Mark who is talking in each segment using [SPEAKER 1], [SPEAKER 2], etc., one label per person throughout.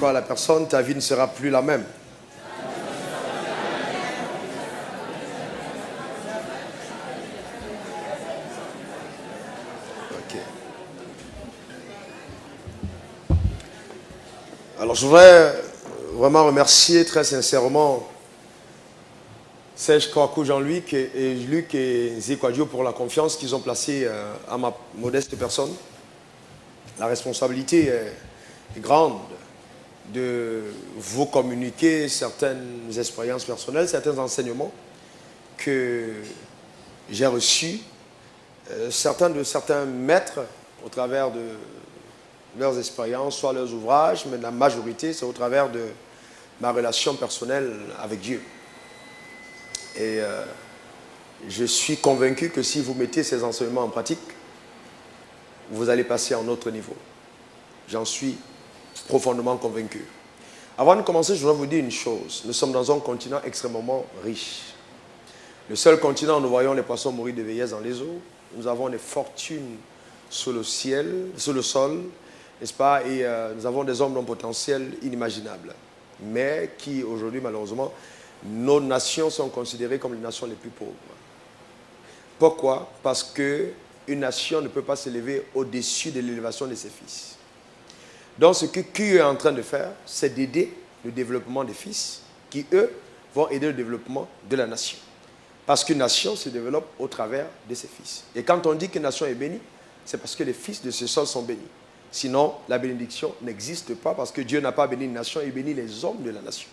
[SPEAKER 1] quoi à la personne, ta vie ne sera plus la même. Ok. Alors je voudrais vraiment remercier très sincèrement Serge Kouakou, Jean-Luc et Luc et Zikwadio pour la confiance qu'ils ont placée à ma modeste personne. La responsabilité est grande de vous communiquer certaines expériences personnelles, certains enseignements que j'ai reçus, certains maîtres au travers de leurs expériences, soit leurs ouvrages, mais la majorité c'est au travers de ma relation personnelle avec Dieu. Et je suis convaincu que si vous mettez ces enseignements en pratique, vous allez passer à un autre niveau. J'en suis profondément convaincu. Avant de commencer, je voudrais vous dire une chose. Nous sommes dans un continent extrêmement riche. Le seul continent où nous voyons les poissons mourir de vieillesse dans les eaux. Nous avons des fortunes sous le ciel, sous le sol, n'est-ce pas? Et nous avons des hommes d'un potentiel inimaginable. Mais qui, aujourd'hui, malheureusement, nos nations sont considérées comme les nations les plus pauvres. Pourquoi? Parce qu'une nation ne peut pas s'élever au-dessus de l'élévation de ses fils. Donc ce que QE est en train de faire, c'est d'aider le développement des fils qui, eux, vont aider le développement de la nation. Parce qu'une nation se développe au travers de ses fils. Et quand on dit qu'une nation est bénie, c'est parce que les fils de ce sol sont bénis. Sinon, la bénédiction n'existe pas parce que Dieu n'a pas béni une nation, il bénit les hommes de la nation.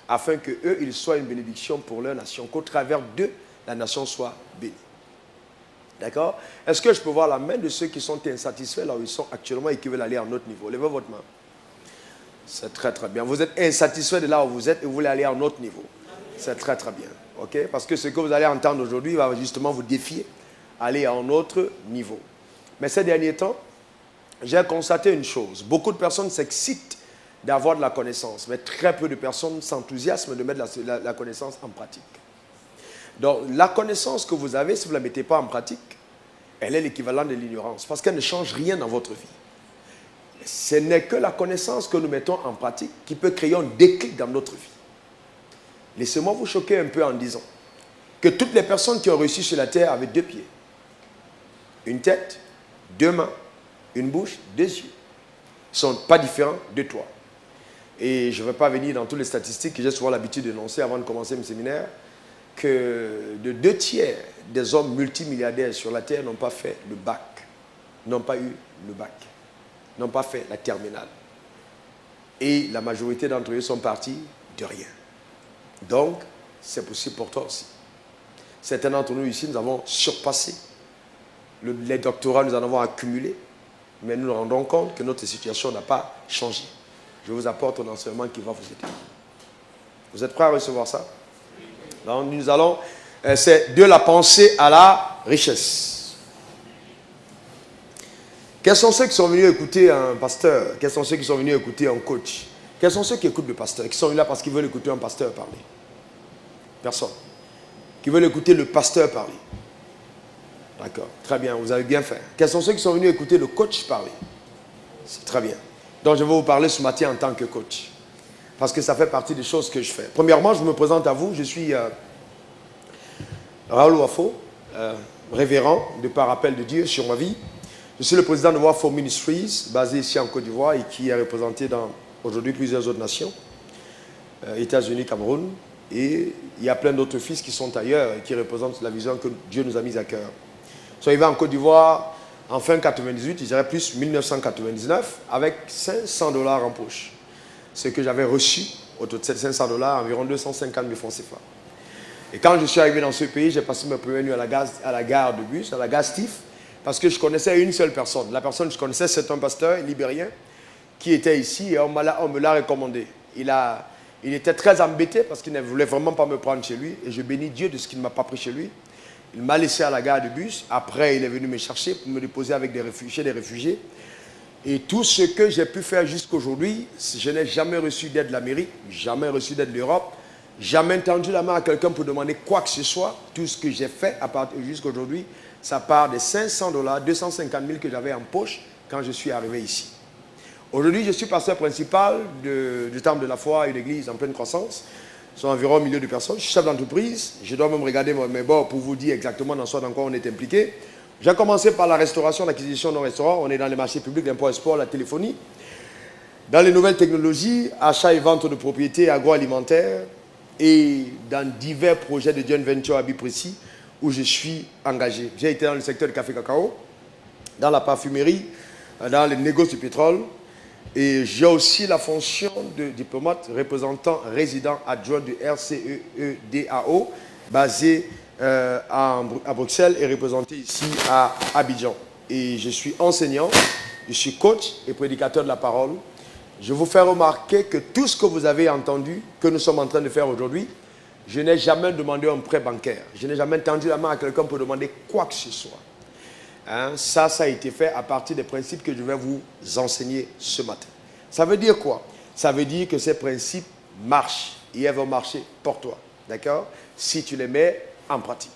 [SPEAKER 1] Afin qu'eux, ils soient une bénédiction pour leur nation, qu'au travers d'eux, la nation soit bénie. D'accord? Est-ce que je peux voir la main de ceux qui sont insatisfaits là où ils sont actuellement et qui veulent aller à un autre niveau? Levez votre main. C'est très très bien. Vous êtes insatisfait de là où vous êtes et vous voulez aller à un autre niveau. C'est très très bien. Ok? Parce que ce que vous allez entendre aujourd'hui va justement vous défier à aller à un autre niveau. Mais ces derniers temps, j'ai constaté une chose. Beaucoup de personnes s'excitent d'avoir de la connaissance, mais très peu de personnes s'enthousiasment de mettre la connaissance en pratique. Donc, la connaissance que vous avez, si vous ne la mettez pas en pratique, elle est l'équivalent de l'ignorance, parce qu'elle ne change rien dans votre vie. Ce n'est que la connaissance que nous mettons en pratique qui peut créer un déclic dans notre vie. Laissez-moi vous choquer un peu en disant que toutes les personnes qui ont réussi sur la terre avaient deux pieds, une tête, deux mains, une bouche, deux yeux. Ils ne sont pas différents de toi. Et je ne vais pas venir dans toutes les statistiques que j'ai souvent l'habitude d'énoncer avant de commencer mon séminaire, que de 2/3 des hommes multimilliardaires sur la terre n'ont pas fait le bac, n'ont pas eu le bac, n'ont pas fait la terminale. Et la majorité d'entre eux sont partis de rien. Donc, c'est possible pour toi aussi. Certains d'entre nous ici, nous avons surpassé. Les doctorats, nous en avons accumulé, mais nous nous rendons compte que notre situation n'a pas changé. Je vous apporte un enseignement qui va vous aider. Vous êtes prêts à recevoir ça? Donc, nous allons, c'est de la pensée à la richesse. Quels sont ceux qui sont venus écouter un pasteur? Quels sont ceux qui sont venus écouter un coach? Quels sont ceux qui écoutent le pasteur? Qui sont venus là parce qu'ils veulent écouter un pasteur parler? Personne. Qui veulent écouter le pasteur parler? D'accord, très bien, vous avez bien fait. Quels sont ceux qui sont venus écouter le coach parler? C'est très bien. Donc je vais vous parler ce matin en tant que coach. Parce que ça fait partie des choses que je fais. Premièrement, je me présente à vous. Je suis Raoul Wafo, révérend de par appel de Dieu sur ma vie. Je suis le président de Wafo Ministries, basé ici en Côte d'Ivoire et qui est représenté dans aujourd'hui plusieurs autres nations. États-Unis, Cameroun. Et il y a plein d'autres fils qui sont ailleurs et qui représentent la vision que Dieu nous a mise à cœur. Je suis arrivé en Côte d'Ivoire en fin 98, je dirais plus 1999, avec $500 en poche. Ce que j'avais reçu, autour de ces $500, environ 250 000 francs CFA. Et quand je suis arrivé dans ce pays, j'ai passé mes premières nuits à la gare de bus, à la gare Stif, parce que je connaissais une seule personne. La personne que je connaissais, c'est un pasteur libérien qui était ici et on me l'a recommandé. Il était très embêté parce qu'il ne voulait vraiment pas me prendre chez lui. Et je bénis Dieu de ce qu'il ne m'a pas pris chez lui. Il m'a laissé à la gare de bus. Après, il est venu me chercher pour me déposer avec des réfugiés. Et tout ce que j'ai pu faire jusqu'aujourd'hui, je n'ai jamais reçu d'aide de l'Amérique, jamais reçu d'aide de l'Europe, jamais tendu la main à quelqu'un pour demander quoi que ce soit. Tout ce que j'ai fait jusqu'aujourd'hui, ça part des $500, 250 000 que j'avais en poche quand je suis arrivé ici. Aujourd'hui, je suis pasteur principal du Temple de la Foi, une église en pleine croissance. Ce sont environ 1 million de personnes. Je suis chef d'entreprise. Je dois même regarder mes bords pour vous dire exactement dans quoi on est impliqué. J'ai commencé par la restauration, l'acquisition d'un restaurant. On est dans les marchés publics, l'import-export, la téléphonie. Dans les nouvelles technologies, achat et vente de propriétés agroalimentaires et dans divers projets de joint venture à but précis où je suis engagé. J'ai été dans le secteur du café-cacao, dans la parfumerie, dans les négoces du pétrole. Et j'ai aussi la fonction de diplomate représentant résident adjoint du RCEEDAO, basé à Bruxelles et représenté ici à Abidjan. Et je suis enseignant, je suis coach et prédicateur de la parole. Je vous fais remarquer que tout ce que vous avez entendu, que nous sommes en train de faire aujourd'hui, je n'ai jamais demandé un prêt bancaire. Je n'ai jamais tendu la main à quelqu'un pour demander quoi que ce soit. Hein, ça a été fait à partir des principes que je vais vous enseigner ce matin. Ça veut dire quoi? Ça veut dire que ces principes marchent et elles vont marcher pour toi. D'accord? Si tu les mets en pratique.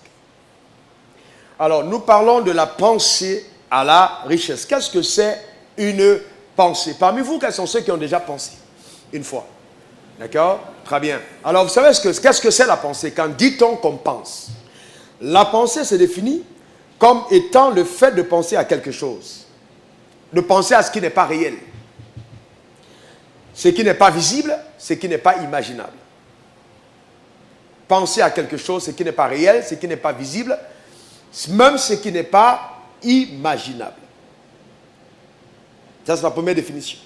[SPEAKER 1] Alors, nous parlons de la pensée à la richesse. Qu'est-ce que c'est une pensée? Parmi vous, quels sont ceux qui ont déjà pensé une fois? D'accord? Très bien. Alors, vous savez qu'est-ce que c'est la pensée? Quand dit-on qu'on pense? La pensée se définit comme étant le fait de penser à quelque chose. De penser à ce qui n'est pas réel. Ce qui n'est pas visible, ce qui n'est pas imaginable. Penser à quelque chose, ce qui n'est pas réel, ce qui n'est pas visible, même ce qui n'est pas imaginable. Ça, c'est la première définition.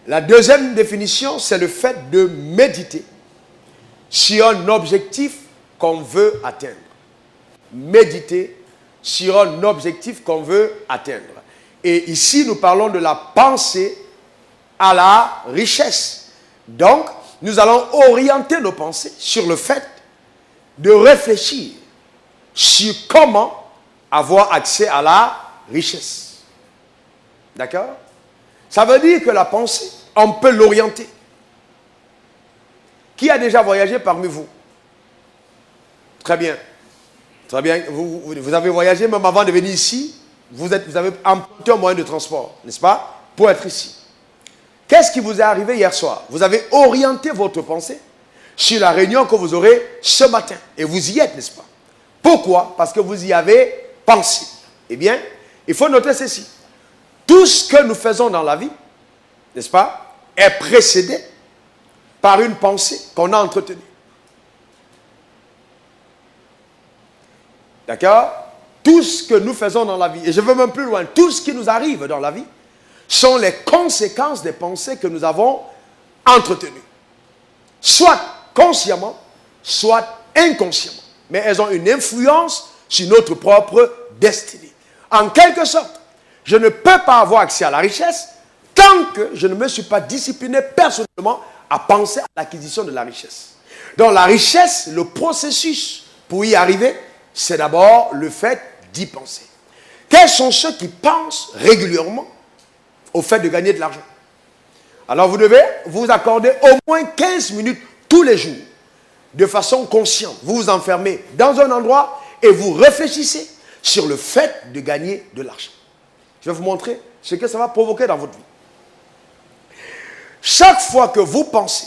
[SPEAKER 1] La deuxième définition, c'est le fait de méditer sur un objectif qu'on veut atteindre. Méditer sur un objectif qu'on veut atteindre. Et ici, nous parlons de la pensée à la richesse. Donc, nous allons orienter nos pensées sur le fait de réfléchir sur comment avoir accès à la richesse. D'accord? Ça veut dire que la pensée, on peut l'orienter. Qui a déjà voyagé parmi vous? Très bien. Très bien. Vous avez voyagé même avant de venir ici. Vous avez emprunté un moyen de transport, n'est-ce pas? Pour être ici. Qu'est-ce qui vous est arrivé hier soir? Vous avez orienté votre pensée sur la réunion que vous aurez ce matin. Et vous y êtes, n'est-ce pas? Pourquoi? Parce que vous y avez pensé. Eh bien, il faut noter ceci. Tout ce que nous faisons dans la vie, n'est-ce pas, est précédé par une pensée qu'on a entretenue. D'accord? Tout ce que nous faisons dans la vie, et je veux même plus loin, tout ce qui nous arrive dans la vie, sont les conséquences des pensées que nous avons entretenues. Soit consciemment, soit inconsciemment. Mais elles ont une influence sur notre propre destinée. En quelque sorte, je ne peux pas avoir accès à la richesse tant que je ne me suis pas discipliné personnellement à penser à l'acquisition de la richesse. Donc la richesse, le processus pour y arriver, c'est d'abord le fait d'y penser. Quels sont ceux qui pensent régulièrement au fait de gagner de l'argent? Alors vous devez vous accorder au moins 15 minutes tous les jours, de façon consciente. Vous vous enfermez dans un endroit et vous réfléchissez sur le fait de gagner de l'argent. Je vais vous montrer ce que ça va provoquer dans votre vie. Chaque fois que vous pensez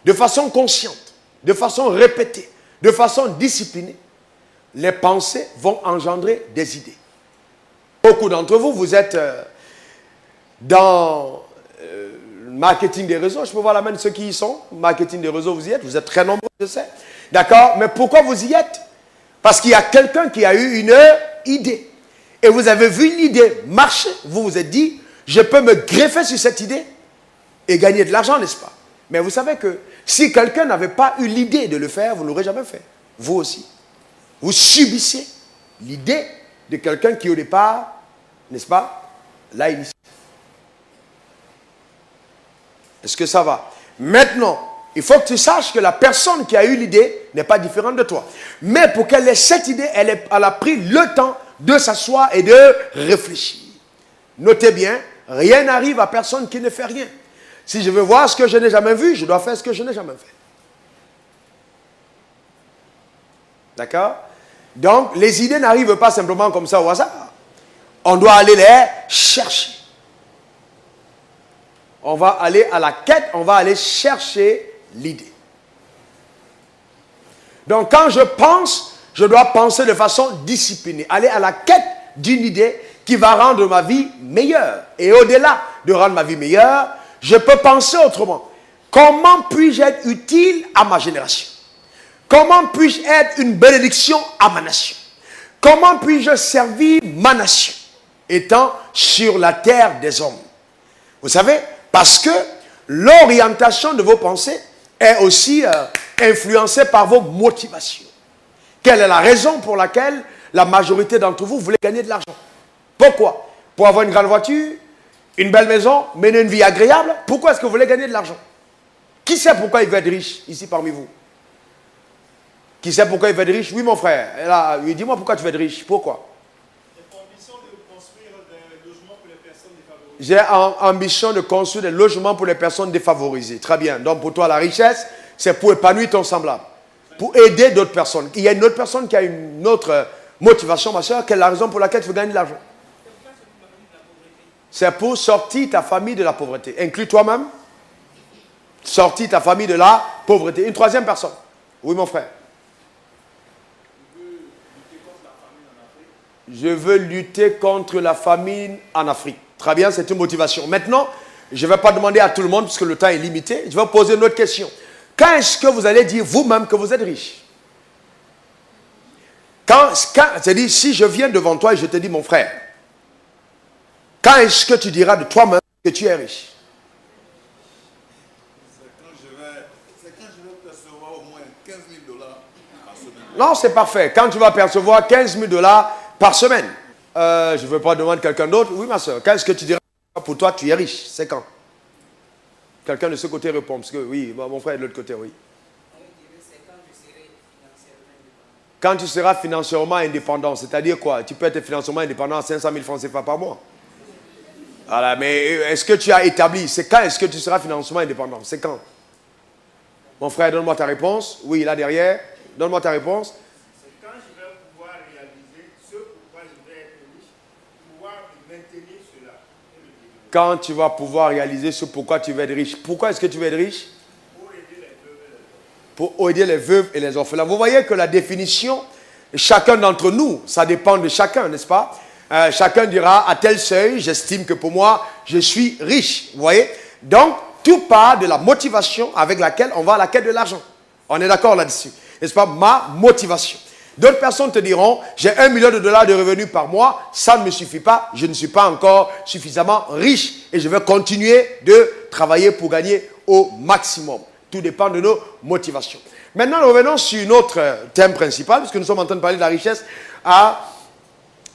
[SPEAKER 1] de façon consciente, de façon répétée, de façon disciplinée, les pensées vont engendrer des idées. Beaucoup d'entre vous, vous êtes dans le marketing des réseaux. Je peux voir la main de ceux qui y sont. Marketing des réseaux, vous y êtes. Vous êtes très nombreux, je sais. D'accord? Mais pourquoi vous y êtes? Parce qu'il y a quelqu'un qui a eu une idée. Et vous avez vu l'idée marcher. Vous vous êtes dit, je peux me greffer sur cette idée et gagner de l'argent, n'est-ce pas? Mais vous savez que si quelqu'un n'avait pas eu l'idée de le faire, vous ne l'aurez jamais fait. Vous aussi. Vous subissez l'idée de quelqu'un qui au départ, n'est-ce pas, l'a initié. Est-ce que ça va? Maintenant, il faut que tu saches que la personne qui a eu l'idée n'est pas différente de toi. Mais pour qu'elle ait cette idée, elle a pris le temps de s'asseoir et de réfléchir. Notez bien, rien n'arrive à personne qui ne fait rien. Si je veux voir ce que je n'ai jamais vu, je dois faire ce que je n'ai jamais fait. D'accord? Donc, les idées n'arrivent pas simplement comme ça au hasard. on doit aller les chercher. On va aller à la quête, on va aller chercher l'idée. Donc quand je pense, je dois penser de façon disciplinée. Aller à la quête d'une idée qui va rendre ma vie meilleure. Et au-delà de rendre ma vie meilleure, je peux penser autrement. Comment puis-je être utile à ma génération? Comment puis-je être une bénédiction à ma nation? Comment puis-je servir ma nation étant sur la terre des hommes? Vous savez, parce que l'orientation de vos pensées est aussi influencée par vos motivations. Quelle est la raison pour laquelle la majorité d'entre vous voulez gagner de l'argent? Pourquoi? Pour avoir une grande voiture, une belle maison, mener une vie agréable? Pourquoi est-ce que vous voulez gagner de l'argent? Qui sait pourquoi il veut être riche ici parmi vous? Qui sait pourquoi il veut être riche? Oui, mon frère. Et là, dis-moi pourquoi tu veux être riche. Pourquoi?
[SPEAKER 2] J'ai ambition de construire des logements pour les personnes défavorisées.
[SPEAKER 1] J'ai ambition de construire des logements pour les personnes défavorisées. Très bien. Donc pour toi, la richesse, c'est pour épanouir ton semblable. Pour aider d'autres personnes. Il y a une autre personne qui a une autre motivation, ma soeur. Quelle est la raison pour laquelle tu veux gagner de l'argent? C'est pour sortir ta famille de la pauvreté. Inclus toi-même. Sortir ta famille de la pauvreté. Une troisième personne. Oui, mon frère. Je veux lutter contre la famine en Afrique. Très bien, c'est une motivation. Maintenant, je ne vais pas demander à tout le monde, puisque le temps est limité. Je vais poser une autre question. Quand est-ce que vous allez dire vous-même que vous êtes riche? C'est-à-dire, si je viens devant toi et je te dis, mon frère, quand est-ce que tu diras de toi-même que tu es riche?
[SPEAKER 2] C'est quand je vais percevoir au moins 15 000 $ par semaine.
[SPEAKER 1] Non, c'est parfait. Quand tu vas percevoir 15 000 $ par semaine. Je ne veux pas demander quelqu'un d'autre. Oui, ma soeur, quand est-ce que tu diras pour toi tu es riche? C'est quand? Quelqu'un de ce côté répond. Parce que oui, mon frère est de l'autre côté, oui. Quand tu seras financièrement indépendant, c'est-à-dire quoi? Tu peux être financièrement indépendant à 500 000 francs CFA par mois. Voilà, mais est-ce que tu as établi? C'est quand est-ce que tu seras financièrement indépendant? C'est quand? Mon frère, donne-moi ta réponse. Oui, là derrière. Donne-moi ta réponse.
[SPEAKER 2] C'est quand je vais pouvoir réaliser ce pourquoi je vais être riche, pouvoir maintenir cela.
[SPEAKER 1] Quand tu vas pouvoir réaliser ce pourquoi tu veux être riche. Pourquoi est-ce que tu veux être riche?
[SPEAKER 2] Pour aider les veuves et les orphelins.
[SPEAKER 1] Pour aider les veuves et les orphelins. Vous voyez que la définition, chacun d'entre nous, ça dépend de chacun, n'est-ce pas? Chacun dira, à tel seuil, j'estime que pour moi, je suis riche. Vous voyez? Donc, tout part de la motivation avec laquelle on va à la quête de l'argent. On est d'accord là-dessus. N'est-ce pas? Ma motivation. D'autres personnes te diront, j'ai $1 million de revenus par mois, ça ne me suffit pas, je ne suis pas encore suffisamment riche et je vais continuer de travailler pour gagner au maximum. Tout dépend de nos motivations. Maintenant, nous revenons sur notre thème principal, puisque nous sommes en train de parler de la richesse,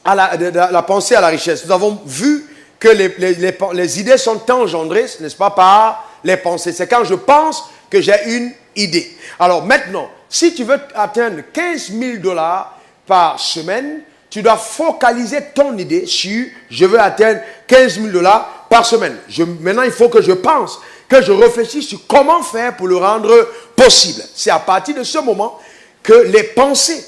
[SPEAKER 1] de la pensée à la richesse. Nous avons vu que les idées sont engendrées, n'est-ce pas, par les pensées. C'est quand je pense que j'ai une idée. Alors maintenant, si tu veux atteindre 15 000 $ par semaine, tu dois focaliser ton idée sur « je veux atteindre 15 000 $ par semaine ». Maintenant, il faut que je pense, que je réfléchisse sur comment faire pour le rendre possible. C'est à partir de ce moment que les pensées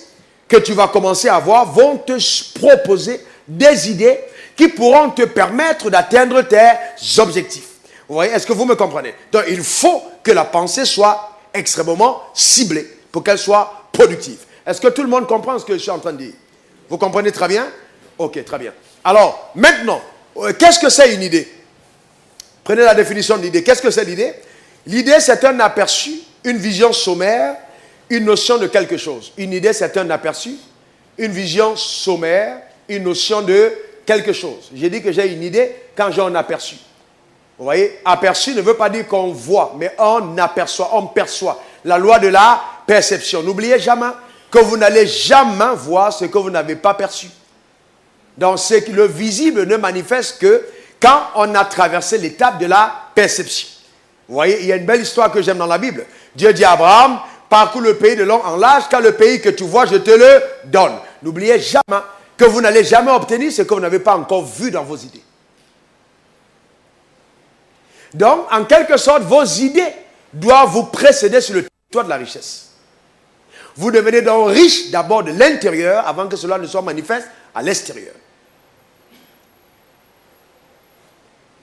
[SPEAKER 1] que tu vas commencer à avoir vont te proposer des idées qui pourront te permettre d'atteindre tes objectifs. Vous voyez, est-ce que vous me comprenez? Donc, il faut que la pensée soit extrêmement ciblée pour qu'elle soit productive. Est-ce que tout le monde comprend ce que je suis en train de dire? Vous comprenez très bien? Ok, très bien. Alors, maintenant, qu'est-ce que c'est une idée? Prenez la définition de l'idée. Qu'est-ce que c'est l'idée? L'idée, c'est un aperçu, une vision sommaire, une notion de quelque chose. Une idée, c'est un aperçu, une vision sommaire, une notion de quelque chose. J'ai dit que j'ai une idée quand j'ai un aperçu. Vous voyez, aperçu ne veut pas dire qu'on voit, mais on aperçoit, on perçoit. La loi de la perception. N'oubliez jamais que vous n'allez jamais voir ce que vous n'avez pas perçu. Donc, le visible ne manifeste que quand on a traversé l'étape de la perception. Vous voyez, il y a une belle histoire que j'aime dans la Bible. Dieu dit à Abraham, parcours le pays de long en large, car le pays que tu vois, je te le donne. N'oubliez jamais que vous n'allez jamais obtenir ce que vous n'avez pas encore vu dans vos idées. Donc, en quelque sorte, vos idées doivent vous précéder sur le territoire de la richesse. Vous devenez donc riche d'abord de l'intérieur avant que cela ne soit manifeste à l'extérieur.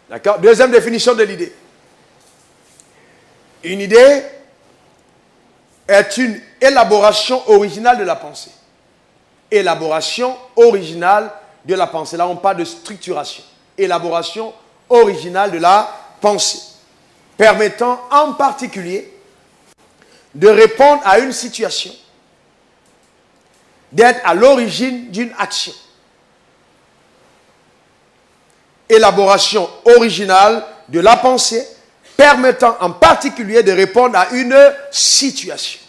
[SPEAKER 1] D'accord? Deuxième définition de l'idée. Une idée est une élaboration originale de la pensée. Élaboration originale de la pensée. Là, on parle de structuration. Élaboration originale de la pensée. Permettant en particulier de répondre à une situation, d'être à l'origine d'une action. Élaboration originale de la pensée, permettant en particulier de répondre à une situation.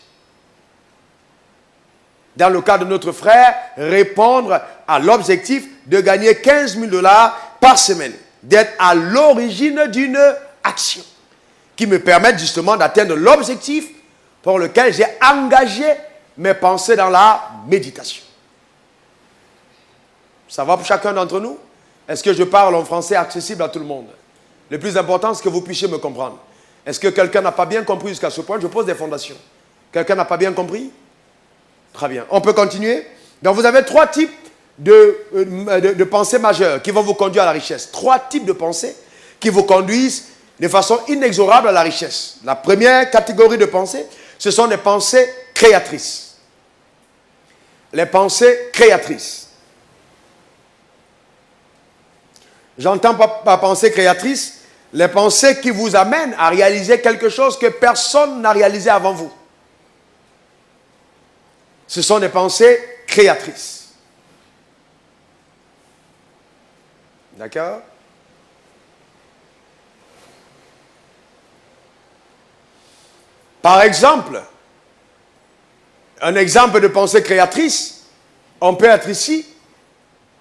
[SPEAKER 1] Dans le cas de notre frère, répondre à l'objectif de gagner 15 000 $ par semaine. D'être à l'origine d'une action qui me permette justement d'atteindre l'objectif pour lequel j'ai engagé mes pensées dans la méditation. Ça va pour chacun d'entre nous? Est-ce que je parle en français accessible à tout le monde? Le plus important, c'est que vous puissiez me comprendre. Est-ce que quelqu'un n'a pas bien compris jusqu'à ce point? Je pose des fondations. Quelqu'un n'a pas bien compris? Très bien. On peut continuer? Donc vous avez trois types de pensées majeures qui vont vous conduire à la richesse. Trois types de pensées qui vous conduisent de façon inexorable à la richesse. La première catégorie de pensées, ce sont des pensées créatrices. Les pensées créatrices. J'entends par pensée créatrice les pensées qui vous amènent à réaliser quelque chose que personne n'a réalisé avant vous. Ce sont des pensées créatrices. D'accord? Par exemple, un exemple de pensée créatrice, on peut être ici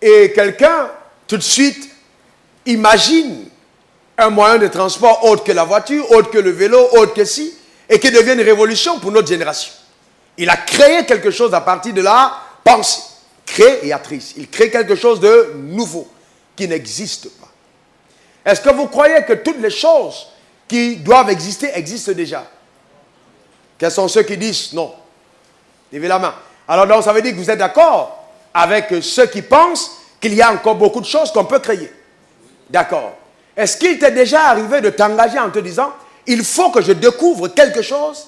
[SPEAKER 1] et quelqu'un, tout de suite, imagine un moyen de transport autre que la voiture, autre que le vélo, autre que ci, et qui devient une révolution pour notre génération. Il a créé quelque chose à partir de la pensée créatrice. Il crée quelque chose de nouveau qui n'existe pas. Est-ce que vous croyez que toutes les choses qui doivent exister existent déjà? Quels sont ceux qui disent non? Levez la main. Alors donc ça veut dire que vous êtes d'accord avec ceux qui pensent qu'il y a encore beaucoup de choses qu'on peut créer. D'accord. Est-ce qu'il t'est déjà arrivé de t'engager en te disant il faut que je découvre quelque chose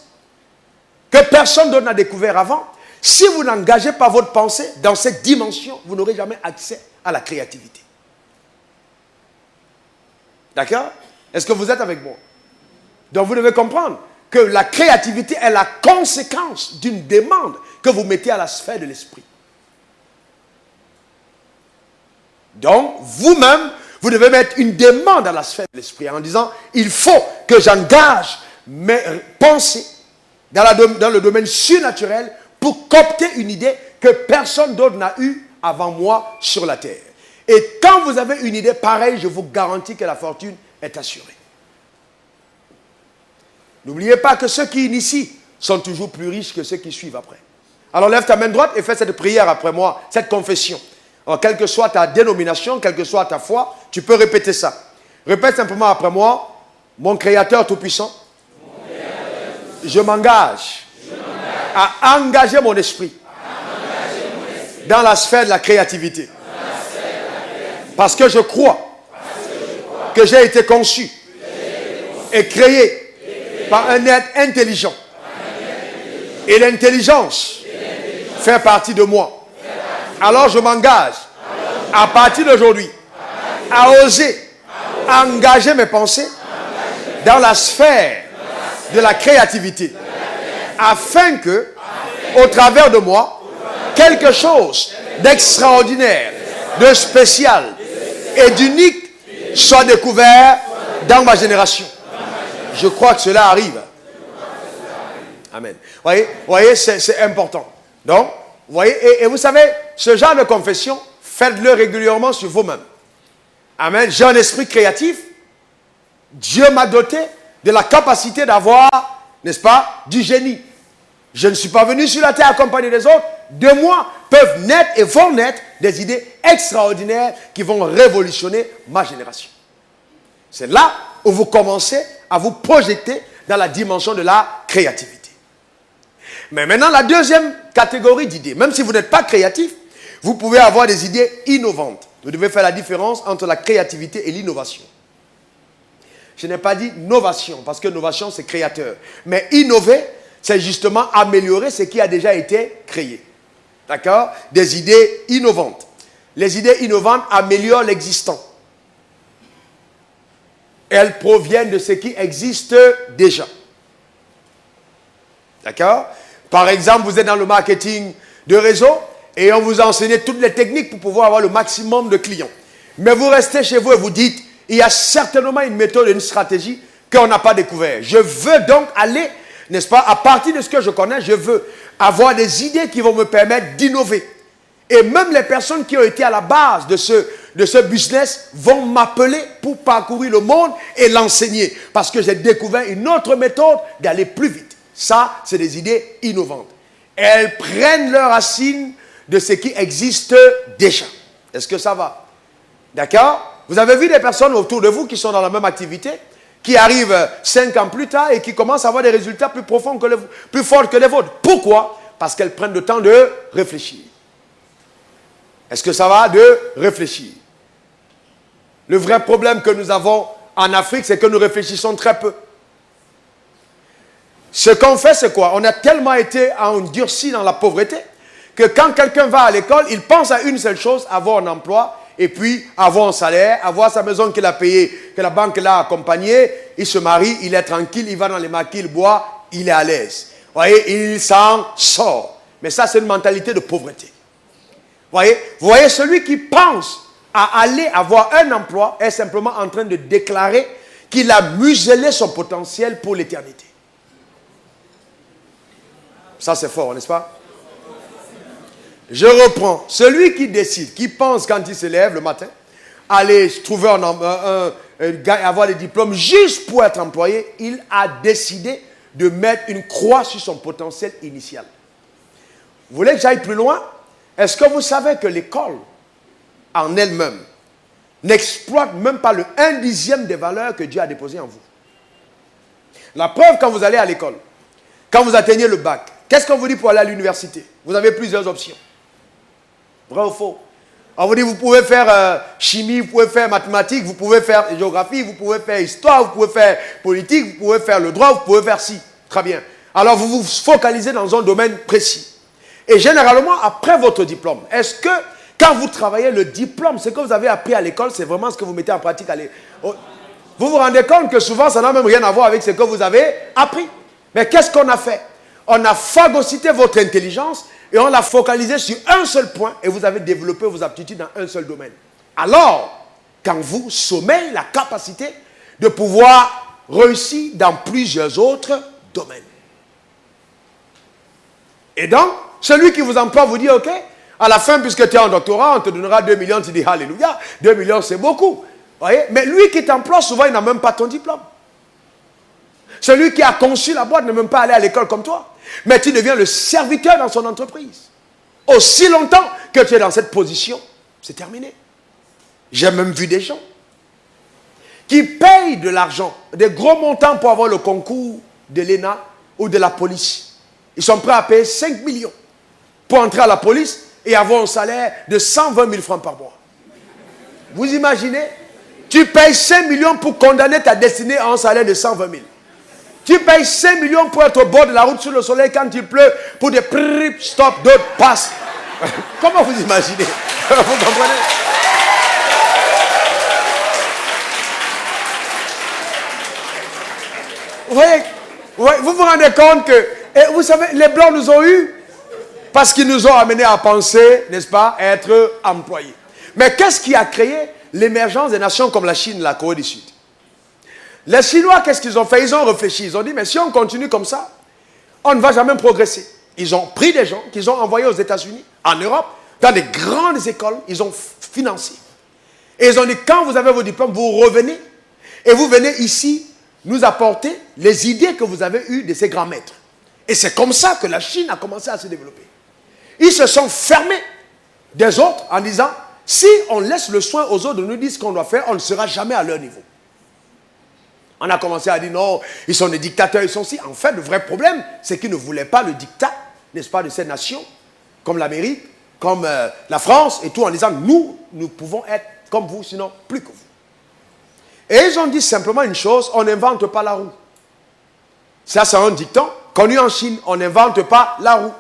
[SPEAKER 1] que personne d'autre n'a découvert avant? Si vous n'engagez pas votre pensée dans cette dimension, vous n'aurez jamais accès à la créativité. D'accord? Est-ce que vous êtes avec moi? Donc vous devez comprendre que la créativité est la conséquence d'une demande que vous mettez à la sphère de l'esprit. Donc, vous-même, vous devez mettre une demande à la sphère de l'esprit en disant, il faut que j'engage mes pensées dans le domaine surnaturel pour copter une idée que personne d'autre n'a eue avant moi sur la terre. Et quand vous avez une idée pareille, je vous garantis que la fortune est assurée. N'oubliez pas que ceux qui initient sont toujours plus riches que ceux qui suivent après. Alors lève ta main droite et fais cette prière après moi, cette confession. Alors, quelle que soit ta dénomination, quelle que soit ta foi, tu peux répéter ça. Répète simplement après moi, mon Créateur Tout-Puissant, je m'engage à engager mon esprit dans la sphère de la créativité. Parce que je crois que j'ai été conçu et créé par un être intelligent. Et l'intelligence fait partie de moi. Alors je m'engage à partir d'aujourd'hui à oser engager mes pensées dans la sphère de la créativité afin que, au travers de moi, quelque chose d'extraordinaire, de spécial et d'unique soit découvert dans ma génération. Je crois que cela arrive. Amen. Voyez, c'est important. Donc, vous voyez, et vous savez, ce genre de confession, faites-le régulièrement sur vous-même. Amen. J'ai un esprit créatif. Dieu m'a doté de la capacité d'avoir, n'est-ce pas, du génie. Je ne suis pas venu sur la terre accompagné des autres. De moi peuvent naître et vont naître des idées extraordinaires qui vont révolutionner ma génération. C'est là où vous commencez à vous projeter dans la dimension de la créativité. Mais maintenant, la deuxième catégorie d'idées, même si vous n'êtes pas créatif, vous pouvez avoir des idées innovantes. Vous devez faire la différence entre la créativité et l'innovation. Je n'ai pas dit novation, parce que novation, c'est créateur. Mais innover, c'est justement améliorer ce qui a déjà été créé. D'accord? Des idées innovantes. Les idées innovantes améliorent l'existant. Elles proviennent de ce qui existe déjà. D'accord? Par exemple, vous êtes dans le marketing de réseau et on vous a enseigné toutes les techniques pour pouvoir avoir le maximum de clients. Mais vous restez chez vous et vous dites, il y a certainement une méthode, une stratégie qu'on n'a pas découvert. Je veux donc aller, n'est-ce pas, à partir de ce que je connais, je veux avoir des idées qui vont me permettre d'innover. Et même les personnes qui ont été à la base de ce business vont m'appeler pour parcourir le monde et l'enseigner. Parce que j'ai découvert une autre méthode d'aller plus vite. Ça, c'est des idées innovantes. Elles prennent leurs racines de ce qui existe déjà. Est-ce que ça va? D'accord? Vous avez vu des personnes autour de vous qui sont dans la même activité, qui arrivent 5 ans plus tard et qui commencent à avoir des résultats plus profonds que plus forts que les vôtres. Pourquoi? Parce qu'elles prennent le temps de réfléchir. Est-ce que ça va? De réfléchir. Le vrai problème que nous avons en Afrique, c'est que nous réfléchissons très peu. Ce qu'on fait, c'est quoi? On a tellement été endurcis dans la pauvreté que quand quelqu'un va à l'école, il pense à une seule chose, avoir un emploi, et puis avoir un salaire, avoir sa maison qu'il a payée, que la banque l'a accompagné, il se marie, il est tranquille, il va dans les maquis, il boit, il est à l'aise. Vous voyez, il s'en sort. Mais ça, c'est une mentalité de pauvreté. Vous voyez, celui qui pense à aller avoir un emploi est simplement en train de déclarer qu'il a muselé son potentiel pour l'éternité. Ça, c'est fort, n'est-ce pas? Je reprends. Celui qui décide, qui pense quand il se lève le matin, aller trouver avoir des diplômes juste pour être employé, il a décidé de mettre une croix sur son potentiel initial. Vous voulez que j'aille plus loin? Est-ce que vous savez que l'école, en elle-même, n'exploite même pas le 1/10 des valeurs que Dieu a déposées en vous? La preuve, quand vous allez à l'école, quand vous atteignez le bac, qu'est-ce qu'on vous dit pour aller à l'université? Vous avez plusieurs options. Vrai ou faux? On vous dit, vous pouvez faire chimie, vous pouvez faire mathématiques, vous pouvez faire géographie, vous pouvez faire histoire, vous pouvez faire politique, vous pouvez faire le droit, vous pouvez faire ci. Très bien. Alors, vous vous focalisez dans un domaine précis. Et généralement, après votre diplôme, est-ce que, quand vous travaillez le diplôme, ce que vous avez appris à l'école, c'est vraiment ce que vous mettez en pratique à l'école? Vous vous rendez compte que souvent, ça n'a même rien à voir avec ce que vous avez appris. Mais qu'est-ce qu'on a fait? On a phagocyté votre intelligence et on l'a focalisé sur un seul point et vous avez développé vos aptitudes dans un seul domaine. Alors, quand vous sommeillez la capacité de pouvoir réussir dans plusieurs autres domaines. Et donc, celui qui vous emploie vous dit, ok, à la fin, puisque tu es en doctorat, on te donnera 2 millions, tu dis, alléluia, 2 millions c'est beaucoup. Voyez? Mais lui qui t'emploie, souvent, il n'a même pas ton diplôme. Celui qui a conçu la boîte ne même pas aller à l'école comme toi. Mais tu deviens le serviteur dans son entreprise. Aussi longtemps que tu es dans cette position, c'est terminé. J'ai même vu des gens qui payent de l'argent, des gros montants pour avoir le concours de l'ENA ou de la police. Ils sont prêts à payer 5 millions pour entrer à la police et avoir un salaire de 120 000 francs par mois. Vous imaginez? Tu payes 5 millions pour condamner ta destinée à un salaire de 120 000. Tu payes 5 millions pour être au bord de la route sur le soleil quand il pleut pour des stop, d'autres passent. Comment vous imaginez? Vous comprenez? Vous voyez, vous vous rendez compte que, et vous savez, les Blancs nous ont eu parce qu'ils nous ont amenés à penser, n'est-ce pas, à être employés. Mais qu'est-ce qui a créé l'émergence des nations comme la Chine, la Corée du Sud? Les Chinois, qu'est-ce qu'ils ont fait? Ils ont réfléchi. Ils ont dit, mais si on continue comme ça, on ne va jamais progresser. Ils ont pris des gens qu'ils ont envoyés aux États-Unis, en Europe, dans des grandes écoles. Ils ont financé. Et ils ont dit, quand vous avez vos diplômes, vous revenez. Et vous venez ici nous apporter les idées que vous avez eues de ces grands maîtres. Et c'est comme ça que la Chine a commencé à se développer. Ils se sont fermés des autres en disant, si on laisse le soin aux autres de nous dire ce qu'on doit faire, on ne sera jamais à leur niveau. On a commencé à dire non, ils sont des dictateurs, ils sont si. En fait, le vrai problème, c'est qu'ils ne voulaient pas le dictat, n'est-ce pas, de ces nations, comme l'Amérique, comme la France et tout, en disant nous pouvons être comme vous, sinon plus que vous. Et ils ont dit simplement une chose, on n'invente pas la roue. Ça, c'est un dicton connu en Chine, on n'invente pas la roue.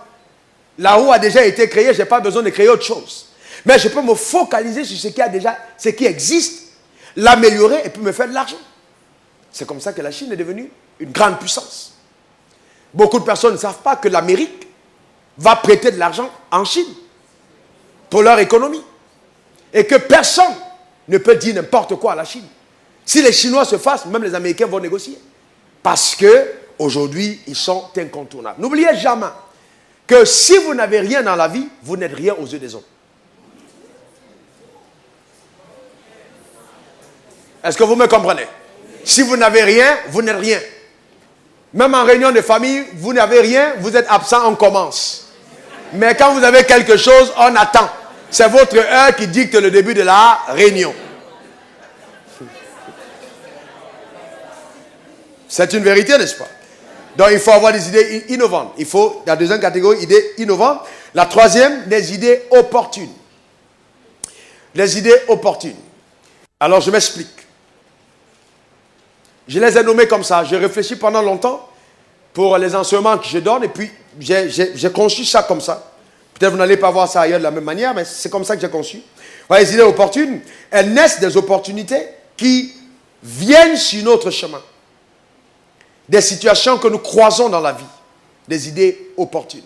[SPEAKER 1] La roue a déjà été créée, je n'ai pas besoin de créer autre chose. Mais je peux me focaliser sur ce qui existe, l'améliorer et puis me faire de l'argent. C'est comme ça que la Chine est devenue une grande puissance. Beaucoup de personnes ne savent pas que l'Amérique va prêter de l'argent en Chine pour leur économie. Et que personne ne peut dire n'importe quoi à la Chine. Si les Chinois se fassent, même les Américains vont négocier. Parce qu'aujourd'hui, ils sont incontournables. N'oubliez jamais que si vous n'avez rien dans la vie, vous n'êtes rien aux yeux des hommes. Est-ce que vous me comprenez? Si vous n'avez rien, vous n'êtes rien. Même en réunion de famille, vous n'avez rien, vous êtes absent, on commence. Mais quand vous avez quelque chose, on attend. C'est votre heure qui dicte le début de la réunion. C'est une vérité, n'est-ce pas? Donc il faut avoir des idées innovantes. Il faut, la deuxième catégorie, idées innovantes. La troisième, des idées opportunes. Les idées opportunes. Alors je m'explique. Je les ai nommées comme ça. J'ai réfléchi pendant longtemps pour les enseignements que je donne et puis j'ai conçu ça comme ça. Peut-être vous n'allez pas voir ça ailleurs de la même manière, mais c'est comme ça que j'ai conçu. Voilà, les idées opportunes, elles naissent des opportunités qui viennent sur notre chemin. Des situations que nous croisons dans la vie. Des idées opportunes.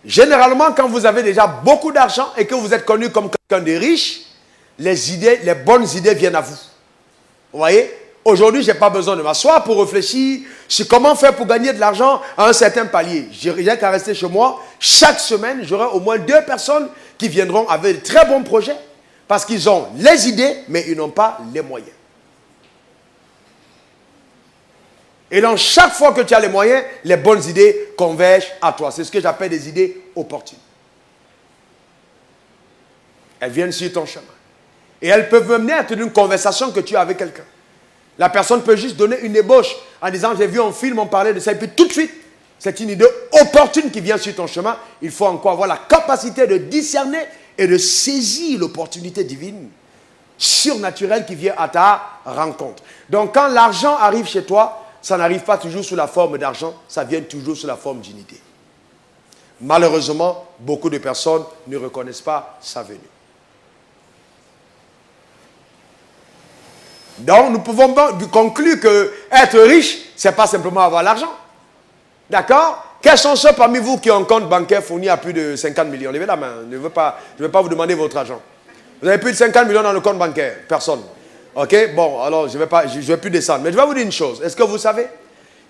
[SPEAKER 1] Généralement, quand vous avez déjà beaucoup d'argent et que vous êtes connu comme quelqu'un de riche, les bonnes idées viennent à vous. Vous voyez? Aujourd'hui, je n'ai pas besoin de m'asseoir pour réfléchir sur comment faire pour gagner de l'argent à un certain palier. Je n'ai qu'à rester chez moi. Chaque semaine, j'aurai au moins 2 personnes qui viendront avec de très bons projets parce qu'ils ont les idées, mais ils n'ont pas les moyens. Et donc, chaque fois que tu as les moyens, les bonnes idées convergent à toi. C'est ce que j'appelle des idées opportunes. Elles viennent sur ton chemin. Et elles peuvent mener à une conversation que tu as avec quelqu'un. La personne peut juste donner une ébauche en disant, j'ai vu un film, on parlait de ça, et puis tout de suite, c'est une idée opportune qui vient sur ton chemin. Il faut encore avoir la capacité de discerner et de saisir l'opportunité divine, surnaturelle qui vient à ta rencontre. Donc, quand l'argent arrive chez toi, ça n'arrive pas toujours sous la forme d'argent, ça vient toujours sous la forme d'une idée. Malheureusement, beaucoup de personnes ne reconnaissent pas sa venue. Donc, nous pouvons conclure que être riche, ce n'est pas simplement avoir l'argent. D'accord? Quels sont ceux parmi vous qui ont un compte bancaire fourni à plus de 50 millions? Levez la main, je ne veux pas vous demander votre argent. Vous avez plus de 50 millions dans le compte bancaire? Personne. Ok? Bon, alors je ne vais plus descendre. Mais je vais vous dire une chose. Est-ce que vous savez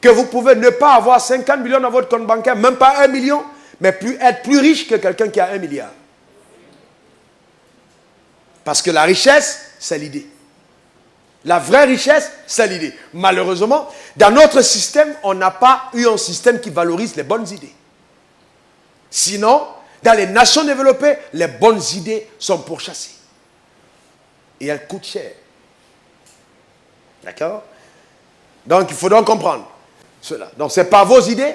[SPEAKER 1] que vous pouvez ne pas avoir 50 millions dans votre compte bancaire, même pas 1 million, mais être plus riche que quelqu'un qui a 1 milliard? Parce que la richesse, c'est l'idée. La vraie richesse, c'est l'idée. Malheureusement, dans notre système, on n'a pas eu un système qui valorise les bonnes idées. Sinon, dans les nations développées, les bonnes idées sont pourchassées. Et elles coûtent cher. D'accord? Donc, il faut donc comprendre cela. Donc, ce n'est pas vos idées